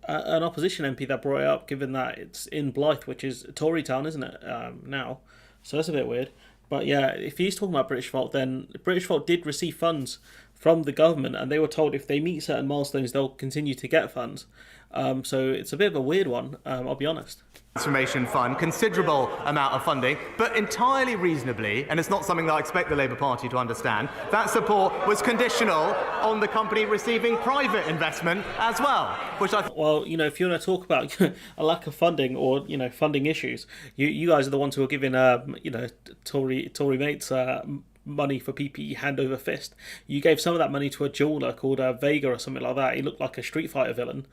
S1: opposition MP that brought it up, given that it's in Blyth, which is Tory town, isn't it? Now, so that's a bit weird. But yeah, if he's talking about British Volt, then British Volt did receive funds from the government, and they were told if they meet certain milestones, they'll continue to get funds. So it's a bit of a weird one, I'll be honest.
S6: Transformation Fund, considerable amount of funding, but entirely reasonably, and it's not something that I expect the Labour Party to understand, that support was conditional on the company receiving private investment as well, which I...
S1: Well, you know, if you want to talk about a lack of funding or, you know, funding issues, you guys are the ones who are giving, you know, Tory mates money for PPE hand over fist. You gave some of that money to a jeweler called Vega or something like that. He looked like a Street Fighter villain.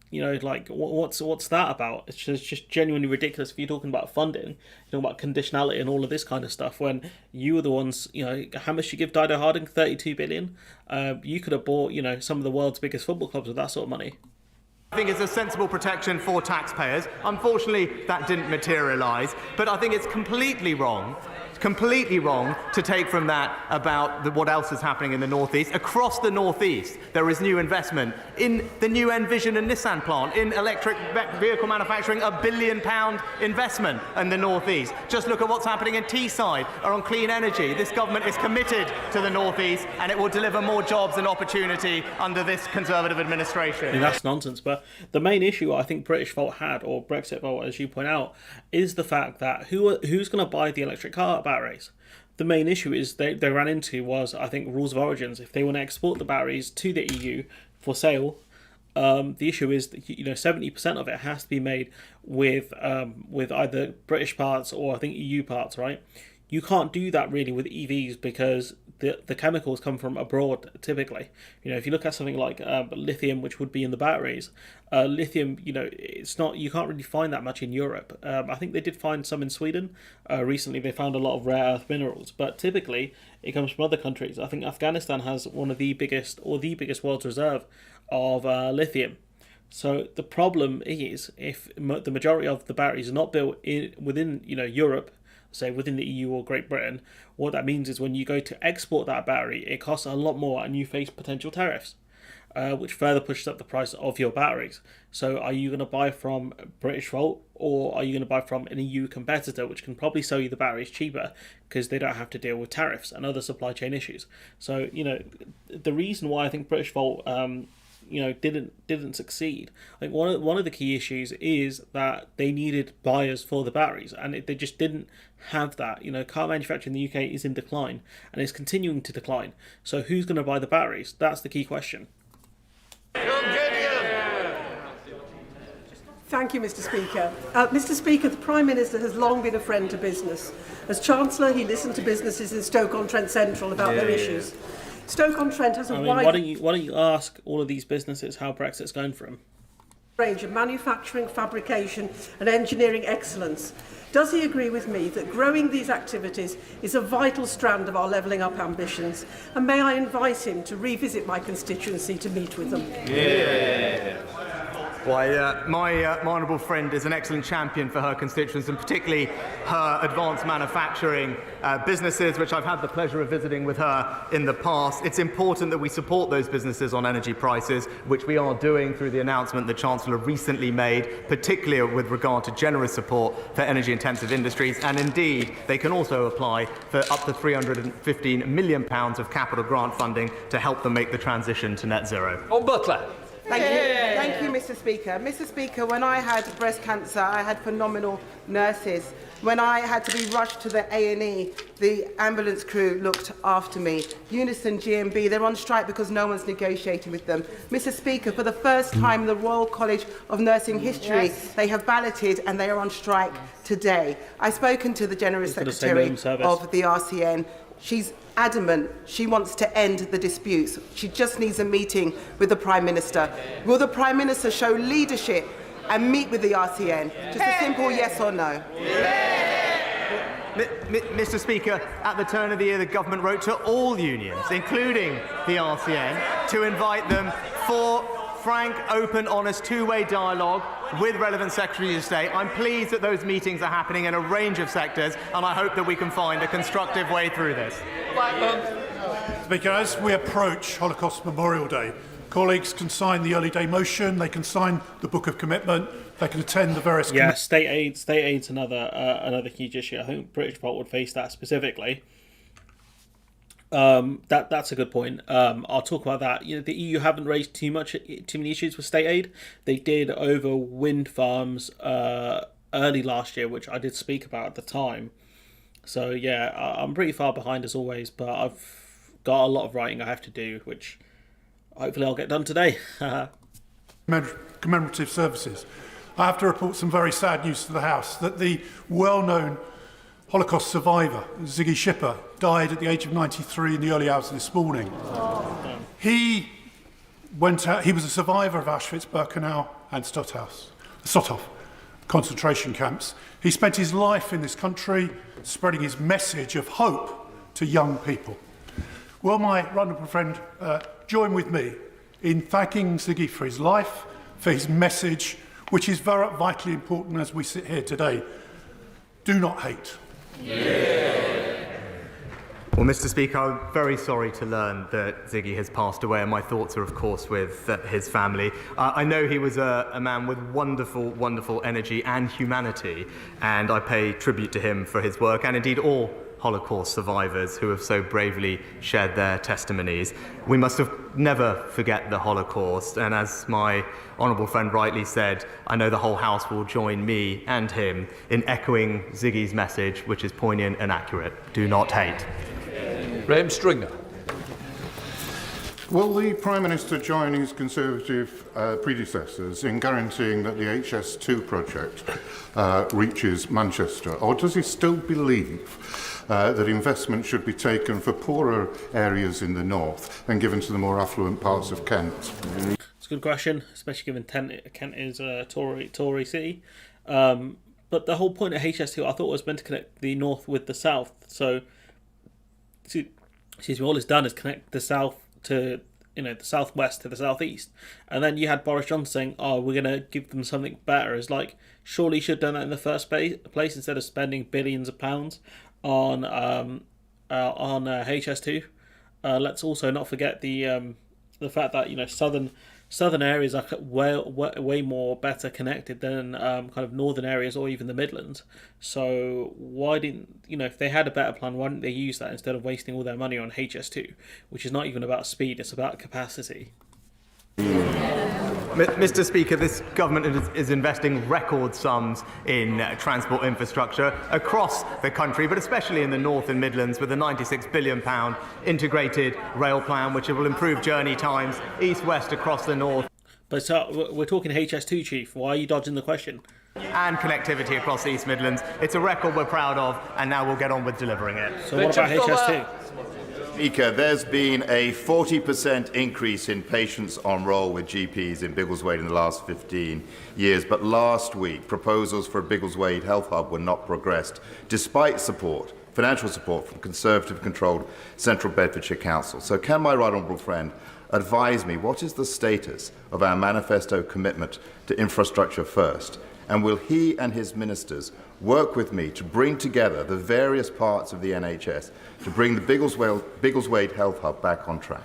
S1: You know, like, what's that about? It's just genuinely ridiculous if you're talking about funding, you're talking about conditionality and all of this kind of stuff, when you were the ones, you know, how much you give Dido Harding? 32 billion? You could have bought, you know, some of the world's biggest football clubs with that sort of money.
S6: I think it's a sensible protection for taxpayers. Unfortunately, that didn't materialise, but I think it's completely wrong to take from that about what else is happening in the northeast. Across the northeast, there is new investment in the new Envision and Nissan plant, in electric vehicle manufacturing, £1 billion investment in the northeast. Just look at what's happening in Teesside or on clean energy. This government is committed to the northeast, and it will deliver more jobs and opportunity under this Conservative administration.
S1: I mean, that's nonsense. But the main issue I think British Volt had, or Brexit Volt, as you point out, is the fact that who's going to buy the electric car batteries? The main issue is they ran into was, I think, rules of origins. If they want to export the batteries to the EU for sale, the issue is that, you know, 70% of it has to be made with either British parts or I think EU parts, right? You can't do that really with EVs because the chemicals come from abroad typically. You know, if you look at something like lithium, which would be in the batteries, lithium, you know, it's not, you can't really find that much in Europe. I think they did find some in Sweden. Recently they found a lot of rare earth minerals, but typically it comes from other countries. I think Afghanistan has one of the biggest world's reserve of lithium. So the problem is, if the majority of the batteries are not built within, you know, Europe, say within the EU or Great Britain, what that means is when you go to export that battery, it costs a lot more and you face potential tariffs, which further pushes up the price of your batteries. So are you going to buy from British Volt, or are you going to buy from an EU competitor which can probably sell you the batteries cheaper because they don't have to deal with tariffs and other supply chain issues? So, you know, the reason why I think British Volt you know, didn't succeed. Like one of the key issues is that they needed buyers for the batteries, and they just didn't have that. You know, car manufacturing in the UK is in decline, and it's continuing to decline. So who's going to buy the batteries? That's the key question.
S20: Thank you, Mr. Speaker. Mr. Speaker, the Prime Minister has long been a friend to business. As Chancellor, he listened to businesses in Stoke-on-Trent Central about their issues. Stoke-on-Trent has a wide...
S1: Why don't you ask all of these businesses how Brexit's going for them?
S20: ...range of manufacturing, fabrication and engineering excellence. Does he agree with me that growing these activities is a vital strand of our levelling up ambitions? And may I invite him to revisit my constituency to meet with them?
S6: Yeah. Why, my honourable friend is an excellent champion for her constituents, and particularly her advanced manufacturing businesses, which I've had the pleasure of visiting with her in the past. It's important that we support those businesses on energy prices, which we are doing through the announcement the Chancellor recently made, particularly with regard to generous support for energy-intensive industries. And indeed, they can also apply for up to £315 million of capital grant funding to help them make the transition to net zero.
S5: On Butler.
S21: Thank you, Mr. Speaker. Mr. Speaker, when I had breast cancer, I had phenomenal nurses. When I had to be rushed to the A&E, the ambulance crew looked after me. Unison, GMB, they're on strike because no one's negotiating with them. Mr. Speaker, for the first time in the Royal College of Nursing history, they have balloted and they are on strike today. I've spoken to the General Secretary of the RCN. She's adamant she wants to end the disputes. She just needs a meeting with the Prime Minister. Will the Prime Minister show leadership and meet with the RCN? Just a simple yes or no.
S6: Mr. Speaker, at the turn of the year, the government wrote to all unions, including the RCN, to invite them for frank, open, honest, two-way dialogue with relevant Secretaries of State. I'm pleased that those meetings are happening in a range of sectors, and I hope that we can find a constructive way through this.
S22: Speaker, as we approach Holocaust Memorial Day, colleagues can sign the early day motion, they can sign the Book of Commitment, they can attend the various...
S1: Yeah, state aid's another huge issue. I think British Volt would face that specifically. That's a good point. I'll talk about that. The EU haven't raised too many issues with state aid. They did over wind farms early last year, which I did speak about at the time. So yeah, I'm pretty far behind as always, but I've got a lot of writing I have to do, which hopefully I'll get done today.
S22: Commemorative services. I have to report some very sad news to the House that the well-known Holocaust survivor, Ziggy Schipper, died at the age of 93 in the early hours of this morning. He was a survivor of Auschwitz, Birkenau and Stutthof concentration camps. He spent his life in this country spreading his message of hope to young people. Will my right honourable friend join with me in thanking Ziggy for his life, for his message, which is very vitally important as we sit here today. Do not hate.
S6: Well, Mr. Speaker, I'm very sorry to learn that Ziggy has passed away, and my thoughts are, of course, with his family. I know he was a man with wonderful, wonderful energy and humanity, and I pay tribute to him for his work, and indeed all Holocaust survivors who have so bravely shared their testimonies. We must never forget the Holocaust, and as my honourable friend rightly said, I know the whole House will join me and him in echoing Ziggy's message, which is poignant and accurate. Do not hate.
S5: Graham Stringer.
S2: Will the Prime Minister join his Conservative predecessors in guaranteeing that the HS2 project reaches Manchester, or does he still believe that investment should be taken for poorer areas in the north and given to the more affluent parts of Kent?
S1: It's a good question, especially given Kent is a Tory city. But the whole point of HS2, I thought, was meant to connect the north with the south. So, excuse me, all it's done is connect the south to, the southwest to the southeast. And then you had Boris Johnson saying, oh, we're going to give them something better. It's like, surely you should have done that in the first place instead of spending billions of pounds on HS2. Let's also not forget the fact that, southern areas are way more better connected than kind of northern areas or even the Midlands. So why didn't, if they had a better plan, why didn't they use that instead of wasting all their money on HS2, which is not even about speed, it's about capacity.
S6: Mr. Speaker, this government is investing record sums in transport infrastructure across the country, but especially in the North and Midlands, with a £96 billion integrated rail plan, which will improve journey times east-west across the north.
S1: But we're talking HS2, Chief. Why are you dodging the question?
S6: And connectivity across the East Midlands. It's a record we're proud of, and now we'll get on with delivering it.
S1: So what about HS2?
S4: Speaker, there's been a 40% increase in patients on roll with GPs in Biggleswade in the last 15 years. But last week, proposals for a Biggleswade Health Hub were not progressed, despite financial support from Conservative-controlled Central Bedfordshire Council. So can my right honourable friend advise me what is the status of our manifesto commitment to infrastructure first? And will he and his ministers work with me to bring together the various parts of the NHS to bring the Biggleswade Health Hub back on track?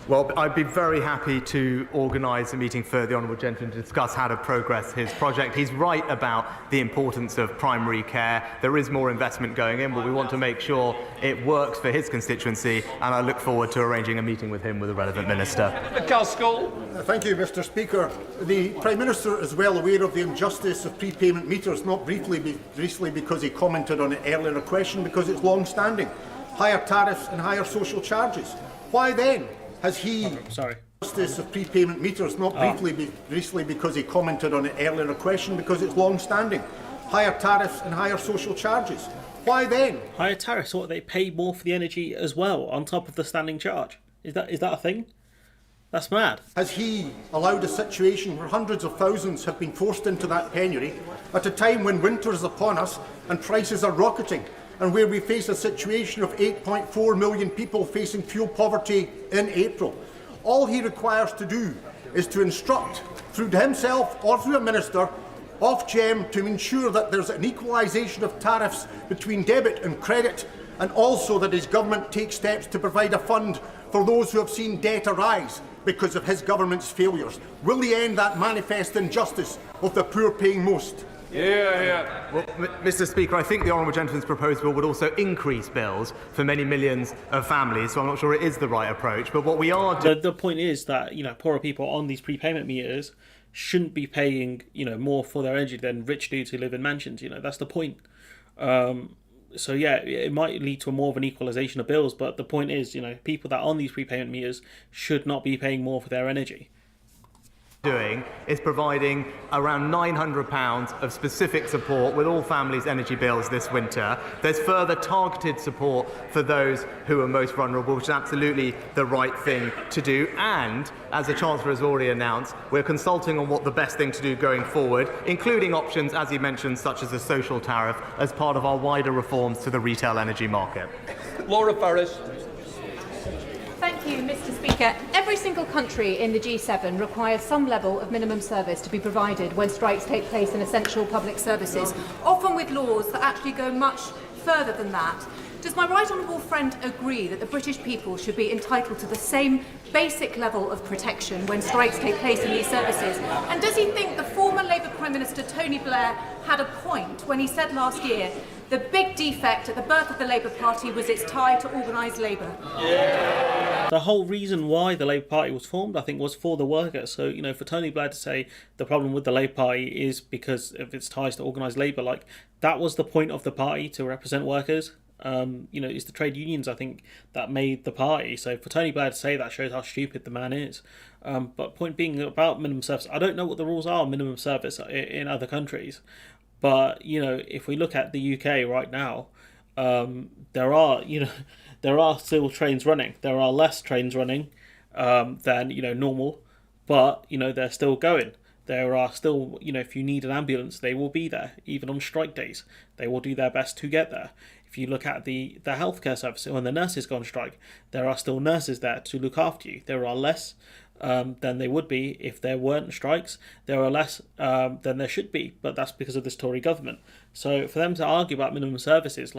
S6: Well, I'd be very happy to organise a meeting for the Honourable Gentleman to discuss how to progress his project. He's right about the importance of primary care. There is more investment going in, but we want to make sure it works for his constituency, and I look forward to arranging a meeting with him with the relevant minister.
S2: Thank you, Mr. Speaker. The Prime Minister is well aware of the injustice of prepayment meters, not recently because he commented on it earlier in a question, because it's long-standing. Higher tariffs and higher social charges. Why then has he justice of prepayment meters, not recently because he commented on it earlier in a question, because it's long-standing. Higher tariffs and higher social charges. Why then?
S1: Higher tariffs, what, they pay more for the energy as well, on top of the standing charge? Is that a thing? That's mad.
S2: Has he allowed a situation where hundreds of thousands have been forced into that penury at a time when winter is upon us and prices are rocketing, and where we face a situation of 8.4 million people facing fuel poverty in April? All he requires to do is to instruct, through himself or through a minister, Ofgem to ensure that there's an equalisation of tariffs between debit and credit, and also that his government takes steps to provide a fund for those who have seen debt arise because of his government's failures. Will he end that manifest injustice of the poor paying most?
S6: Well, Mr. Speaker, I think the Honourable Gentleman's proposed bill would also increase bills for many millions of families, so I'm not sure it is the right approach. But what we are doing...
S1: The point is that, poorer people on these prepayment meters shouldn't be paying, more for their energy than rich dudes who live in mansions. That's the point. So yeah, it might lead to more of an equalisation of bills, but the point is, people that are on these prepayment meters should not be paying more for their energy.
S6: Doing is providing around £900 of specific support with all families' energy bills this winter. There's further targeted support for those who are most vulnerable, which is absolutely the right thing to do. And, as the Chancellor has already announced, we're consulting on what the best thing to do going forward, including options, as he mentioned, such as a social tariff, as part of our wider reforms to the retail energy market.
S5: Laura Farris.
S3: Thank you, Mr. Speaker. Every single country in the G7 requires some level of minimum service to be provided when strikes take place in essential public services, often with laws that actually go much further than that. Does my right honourable friend agree that the British people should be entitled to the same basic level of protection when strikes take place in these services? And does he think the former Labour Prime Minister Tony Blair had a point when he said last year the big defect at the birth of the Labour Party was its tie to organised labour?
S1: The whole reason why the Labour Party was formed, I think, was for the workers. So, for Tony Blair to say the problem with the Labour Party is because of its ties to organised labour, that was the point of the party, to represent workers. It's the trade unions, I think, that made the party. So for Tony Blair to say that shows how stupid the man is. But point being about minimum service, I don't know what the rules are on minimum service in other countries. But, if we look at the UK right now, there are still trains running. There are less trains running than, normal, but, they're still going. There are still, if you need an ambulance, they will be there. Even on strike days, they will do their best to get there. If you look at the healthcare service, when the nurses go on strike, there are still nurses there to look after you. There are less than they would be if there weren't strikes. There are less than there should be, but that's because of this Tory government. So for them to argue about minimum services,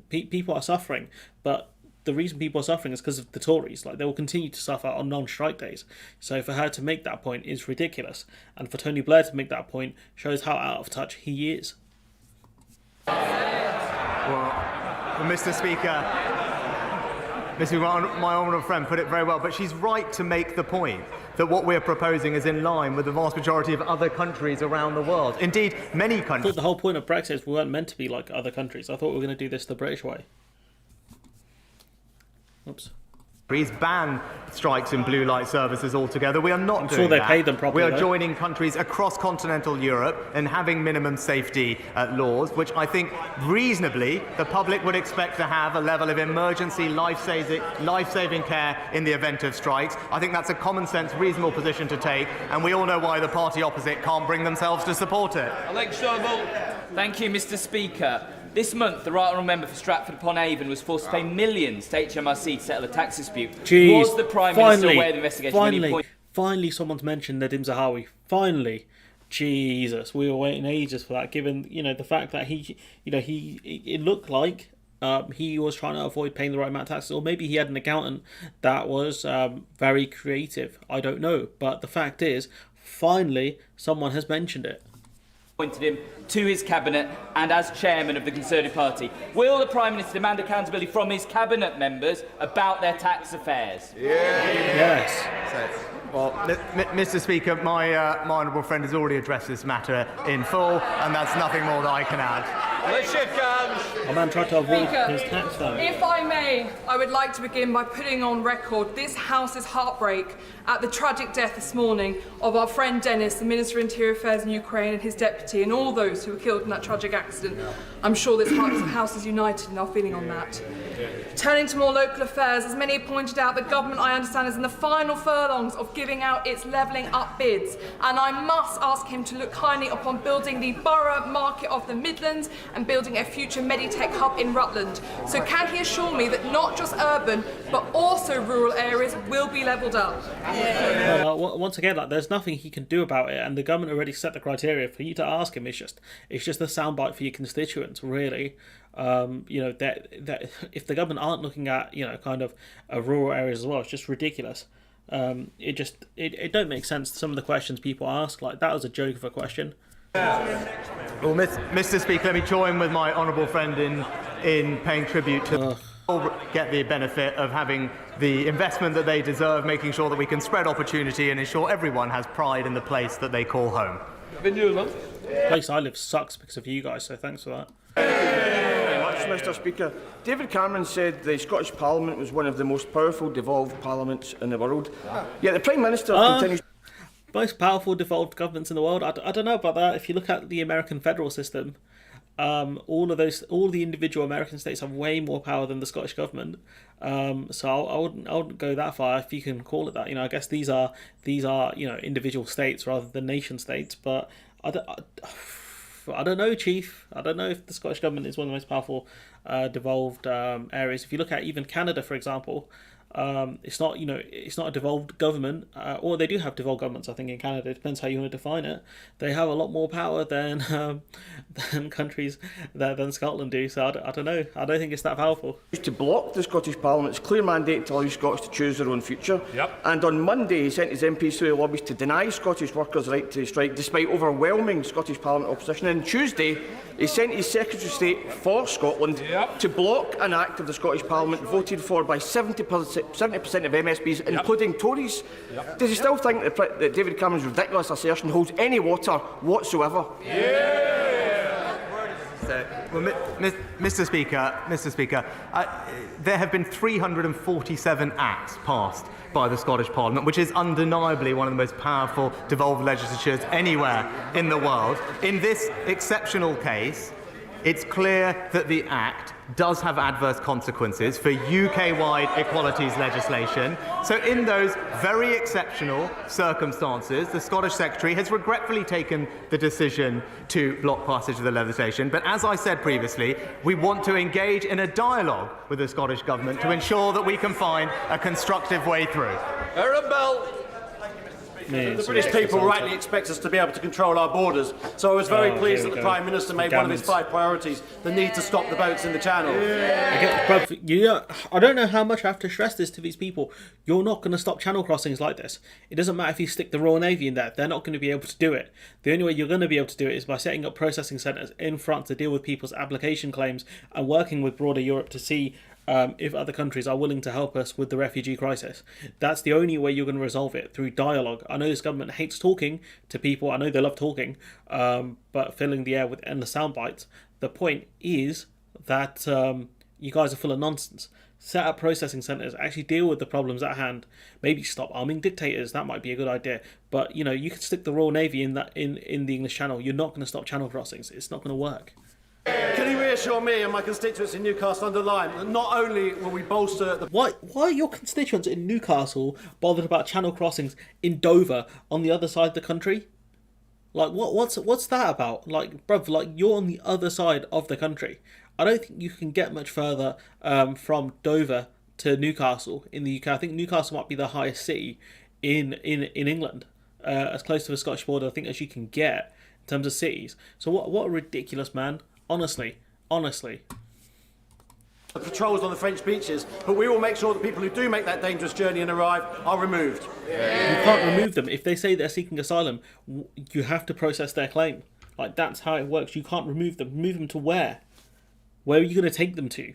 S1: people are suffering, but the reason people are suffering is because of the Tories. They will continue to suffer on non-strike days. So for her to make that point is ridiculous, and for Tony Blair to make that point shows how out of touch he is.
S6: Well, Mr. Speaker, my honourable friend put it very well, but she's right to make the point that what we're proposing is in line with the vast majority of other countries around the world. Indeed, many countries...
S1: I thought the whole point of Brexit is we weren't meant to be like other countries. I thought we were going to do this the British way. Oops.
S6: Ban strikes in blue light services altogether. We are not doing that.
S1: I'm sure they paid them properly.
S6: We are joining countries across continental Europe and having minimum safety laws, which I think reasonably the public would expect to have a level of emergency life-saving care in the event of strikes. I think that's a common sense, reasonable position to take, and we all know why the party opposite can't bring themselves to support it.
S5: Alex Sobel.
S7: Thank you, Mr. Speaker. This month, the right honourable member for Stratford-upon-Avon was forced to pay millions to HMRC to settle a tax dispute.
S1: Jeez,
S7: was the Prime Minister aware of the investigation?
S1: Finally, someone's mentioned Nadim Zahawi. Finally. Jesus, we were waiting ages for that, given, the fact that it looked like he was trying to avoid paying the right amount of taxes, or maybe he had an accountant that was very creative. I don't know. But the fact is, finally, someone has mentioned it.
S7: Appointed him to his cabinet and as chairman of the Conservative Party. Will the Prime Minister demand accountability from his cabinet members about their tax affairs?
S1: Yes.
S6: Well, Mr. Speaker, my honourable friend has already addressed this matter in full, and that's nothing more that I can add.
S5: Let's shift hands.
S1: A man tried to avoid
S23: Speaker,
S1: his tax fund.
S23: If I may, I would like to begin by putting on record this House's heartbreak at the tragic death this morning of our friend Dennis, the Minister of Interior Affairs in Ukraine, and his deputy, and all those who were killed in that tragic accident. I'm sure this House is united in our feeling on that. Turning to more local affairs, as many have pointed out, the government, I understand, is in the final furlongs of giving out its levelling up bids, and I must ask him to look kindly upon building the borough market of the Midlands and building a future Meditech hub in Rutland. So can he assure me that not just urban, but also rural areas will be levelled up?
S1: Well, once again, there's nothing he can do about it, and the government already set the criteria. For you to ask him, it's just a soundbite for your constituents, really. That if the government aren't looking at kind of rural areas as well, it's just ridiculous. It don't make sense. Some of the questions people ask, that was a joke of a question.
S6: Well, Mr. Speaker, let me join with my honourable friend in paying tribute to get the benefit of having the investment that they deserve, making sure that we can spread opportunity and ensure everyone has pride in the place that they call home.
S1: The place I live sucks because of you guys, so thanks for that.
S8: Mr. Speaker. David Cameron said the Scottish Parliament was one of the most powerful devolved parliaments in the world. Yet the Prime Minister continues...
S1: Most powerful devolved governments in the world. I don't know about that. If you look at the American federal system, all the individual American states have way more power than the Scottish government. So I wouldn't go that far, if you can call it that. I guess these are individual states rather than nation states. But I don't know, Chief. I don't know if the Scottish government is one of the most powerful devolved areas. If you look at even Canada, for example, it's not a devolved government, or they do have devolved governments. I think in Canada, it depends how you want to define it. They have a lot more power than countries than Scotland do. So I don't know. I don't think it's that powerful.
S8: To block the Scottish Parliament's clear mandate to allow Scots to choose their own future. And on Monday, he sent his MPs through the lobbies to deny Scottish workers' right to strike, despite overwhelming Scottish Parliament opposition. And Tuesday, he sent his Secretary of State for Scotland to block an act of the Scottish Parliament voted for by 70% of MSPs, including Tories. Does he still think that David Cameron's ridiculous assertion holds any water whatsoever?
S6: Well, Mr. Speaker, there have been 347 acts passed by the Scottish Parliament, which is undeniably one of the most powerful devolved legislatures anywhere in the world. In this exceptional case, it's clear that the Act does have adverse consequences for UK-wide equalities legislation. So in those very exceptional circumstances, the Scottish Secretary has regretfully taken the decision to block passage of the legislation. But as I said previously, we want to engage in a dialogue with the Scottish Government to ensure that we can find a constructive way through.
S8: Arabelle.
S10: The British people rightly expect us to be able to control our borders, so I was very pleased that the Prime Minister made one of his 5 priorities the need to stop the boats in the Channel.
S1: I don't know how much I have to stress this to these people. You're not going to stop channel crossings like this. It doesn't matter if you stick the Royal Navy in there. They're not going to be able to do it. The only way you're going to be able to do it is by setting up processing centres in France to deal with people's application claims and working with broader Europe to see if other countries are willing to help us with the refugee crisis. That's the only way you're going to resolve it, through dialogue. I know this government hates talking to people. I know they love talking, but filling the air with endless sound bites. The point is that you guys are full of nonsense. Set up processing centres, actually deal with the problems at hand. Maybe stop arming dictators. That might be a good idea. But you could stick the Royal Navy in the English Channel. You're not going to stop channel crossings. It's not going to work.
S10: Can you reassure me and my constituents in Newcastle under Lyme that not only will we bolster the...
S1: Why are your constituents in Newcastle bothered about channel crossings in Dover on the other side of the country? What's that about? Bruv, you're on the other side of the country. I don't think you can get much further from Dover to Newcastle in the UK. I think Newcastle might be the highest city in England, as close to the Scottish border, I think, as you can get in terms of cities. So what a ridiculous man. Honestly.
S10: The patrols on the French beaches, but we will make sure that people who do make that dangerous journey and arrive are removed.
S1: You can't remove them. If they say they're seeking asylum, you have to process their claim. That's how it works. You can't remove them. Remove them to where? Where are you going to take them to?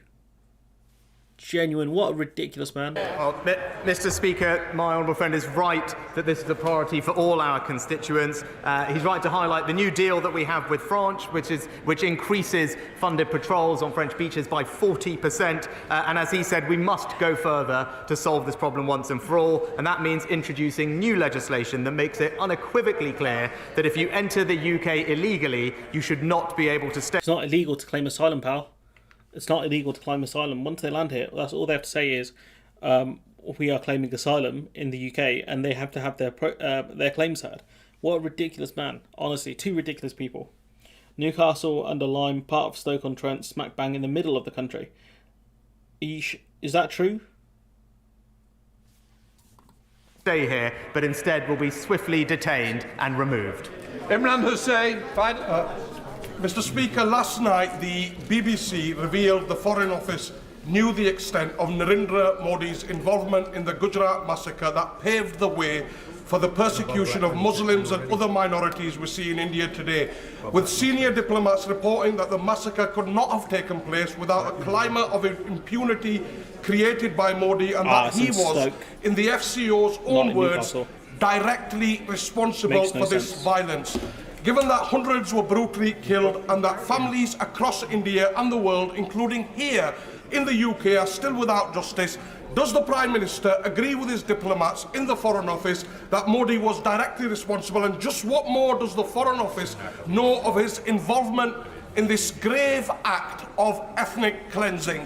S1: Genuine, what a ridiculous man.
S6: Well, Mr. Speaker, my honourable friend is right that this is a priority for all our constituents. He's right to highlight the new deal that we have with France, which increases funded patrols on French beaches by 40%. And as he said, we must go further to solve this problem once and for all. And that means introducing new legislation that makes it unequivocally clear that if you enter the UK illegally, you should not be able to stay.
S1: It's not illegal to claim asylum, pal. It's not illegal to claim asylum. Once they land here, that's all they have to say is, we are claiming asylum in the UK, and they have to have their claims heard. What a ridiculous man. Honestly, two ridiculous people. Newcastle under Lyme, part of Stoke-on-Trent, smack bang in the middle of the country. Is that true?
S6: Stay here, but instead will be swiftly detained and removed.
S5: Imran Hussain, fine.
S11: Mr. Speaker, last night the BBC revealed the Foreign Office knew the extent of Narendra Modi's involvement in the Gujarat massacre that paved the way for the persecution of Muslims and other minorities we see in India today, with senior diplomats reporting that the massacre could not have taken place without a climate of impunity created by Modi, and that he was, in the FCO's own words, directly responsible for this violence. Given that hundreds were brutally killed and that families across India and the world, including here in the UK, are still without justice, does the Prime Minister agree with his diplomats in the Foreign Office that Modi was directly responsible? And just what more does the Foreign Office know of his involvement in this grave act of ethnic cleansing?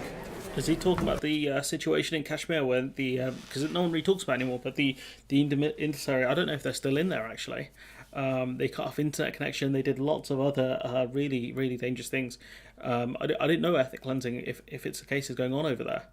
S1: Does he talk about the situation in Kashmir where because no one really talks about it anymore, but the Indus area, I don't know if they're still in there actually. They cut off internet connection. They did lots of other really, really dangerous things. I didn't know ethnic cleansing, if it's the case, is going on over there.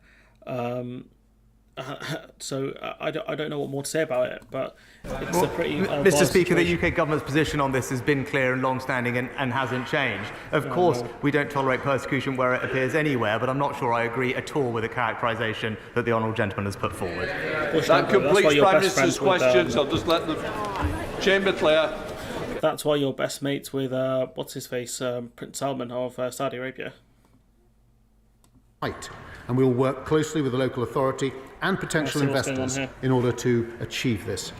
S1: So I don't know what more to say about it, but it's a pretty
S6: Mr. Speaker, the UK government's position on this has been clear and long-standing and hasn't changed. Of course, we don't tolerate persecution where it appears anywhere, but I'm not sure I agree at all with the characterisation that the honourable gentleman has put forward.
S5: That completes Prime Minister's questions. I'll just let the chamber clear.
S1: That's why you're best mates with what's his face, Prince Salman of Saudi Arabia.
S9: Right. And we will work closely with the local authority and potential investors in order to achieve this.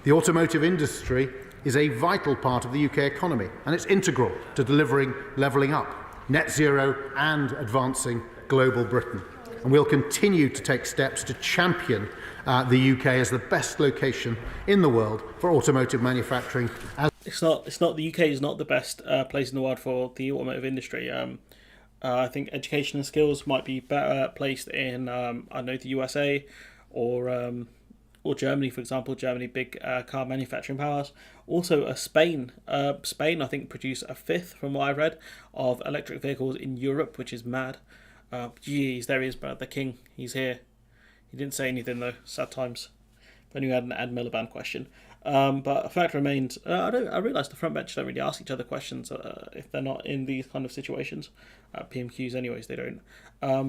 S9: The automotive industry is a vital part of the UK economy, and it's integral to delivering levelling up, net zero and advancing global Britain. And we'll continue to take steps to champion the UK as the best location in the world for automotive manufacturing.
S1: It's not. The UK is not the best place in the world for the automotive industry. I think education and skills might be better placed in, I know, the USA or Germany, for example. Germany, big car manufacturing powers. Also, Spain. Spain, I think, produce a fifth, from what I read, of electric vehicles in Europe, which is mad. Geez, there he is, the king. He's here. He didn't say anything, though. Sad times. If only we had an Ed Miliband question. But the fact remains, I realise the front bench don't really ask each other questions if they're not in these kind of situations. PMQs, anyways, they don't.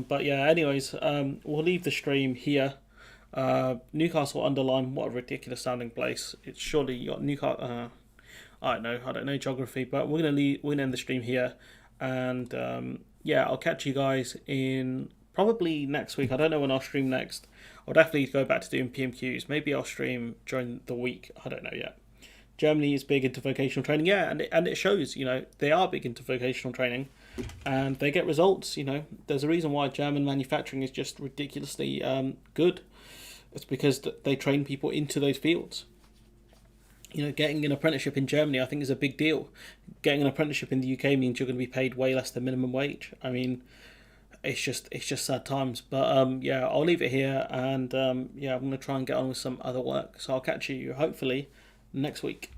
S1: But yeah, anyways, we'll leave the stream here. Newcastle Underline, what a ridiculous sounding place. It's surely you got Newcastle. I don't know geography, but we're gonna end the stream here, and yeah, I'll catch you guys in probably next week. I don't know when I'll stream next. I'll definitely go back to doing PMQs. Maybe I'll stream during the week. I don't know yet. Germany is big into vocational training. Yeah, and it shows, they are big into vocational training and they get results. There's a reason why German manufacturing is just ridiculously good. It's because they train people into those fields. Getting an apprenticeship in Germany, I think, is a big deal. Getting an apprenticeship in the UK means you're going to be paid way less than minimum wage. I mean, it's just sad times. But yeah, I'll leave it here, and yeah, I'm going to try and get on with some other work. So I'll catch you hopefully next week.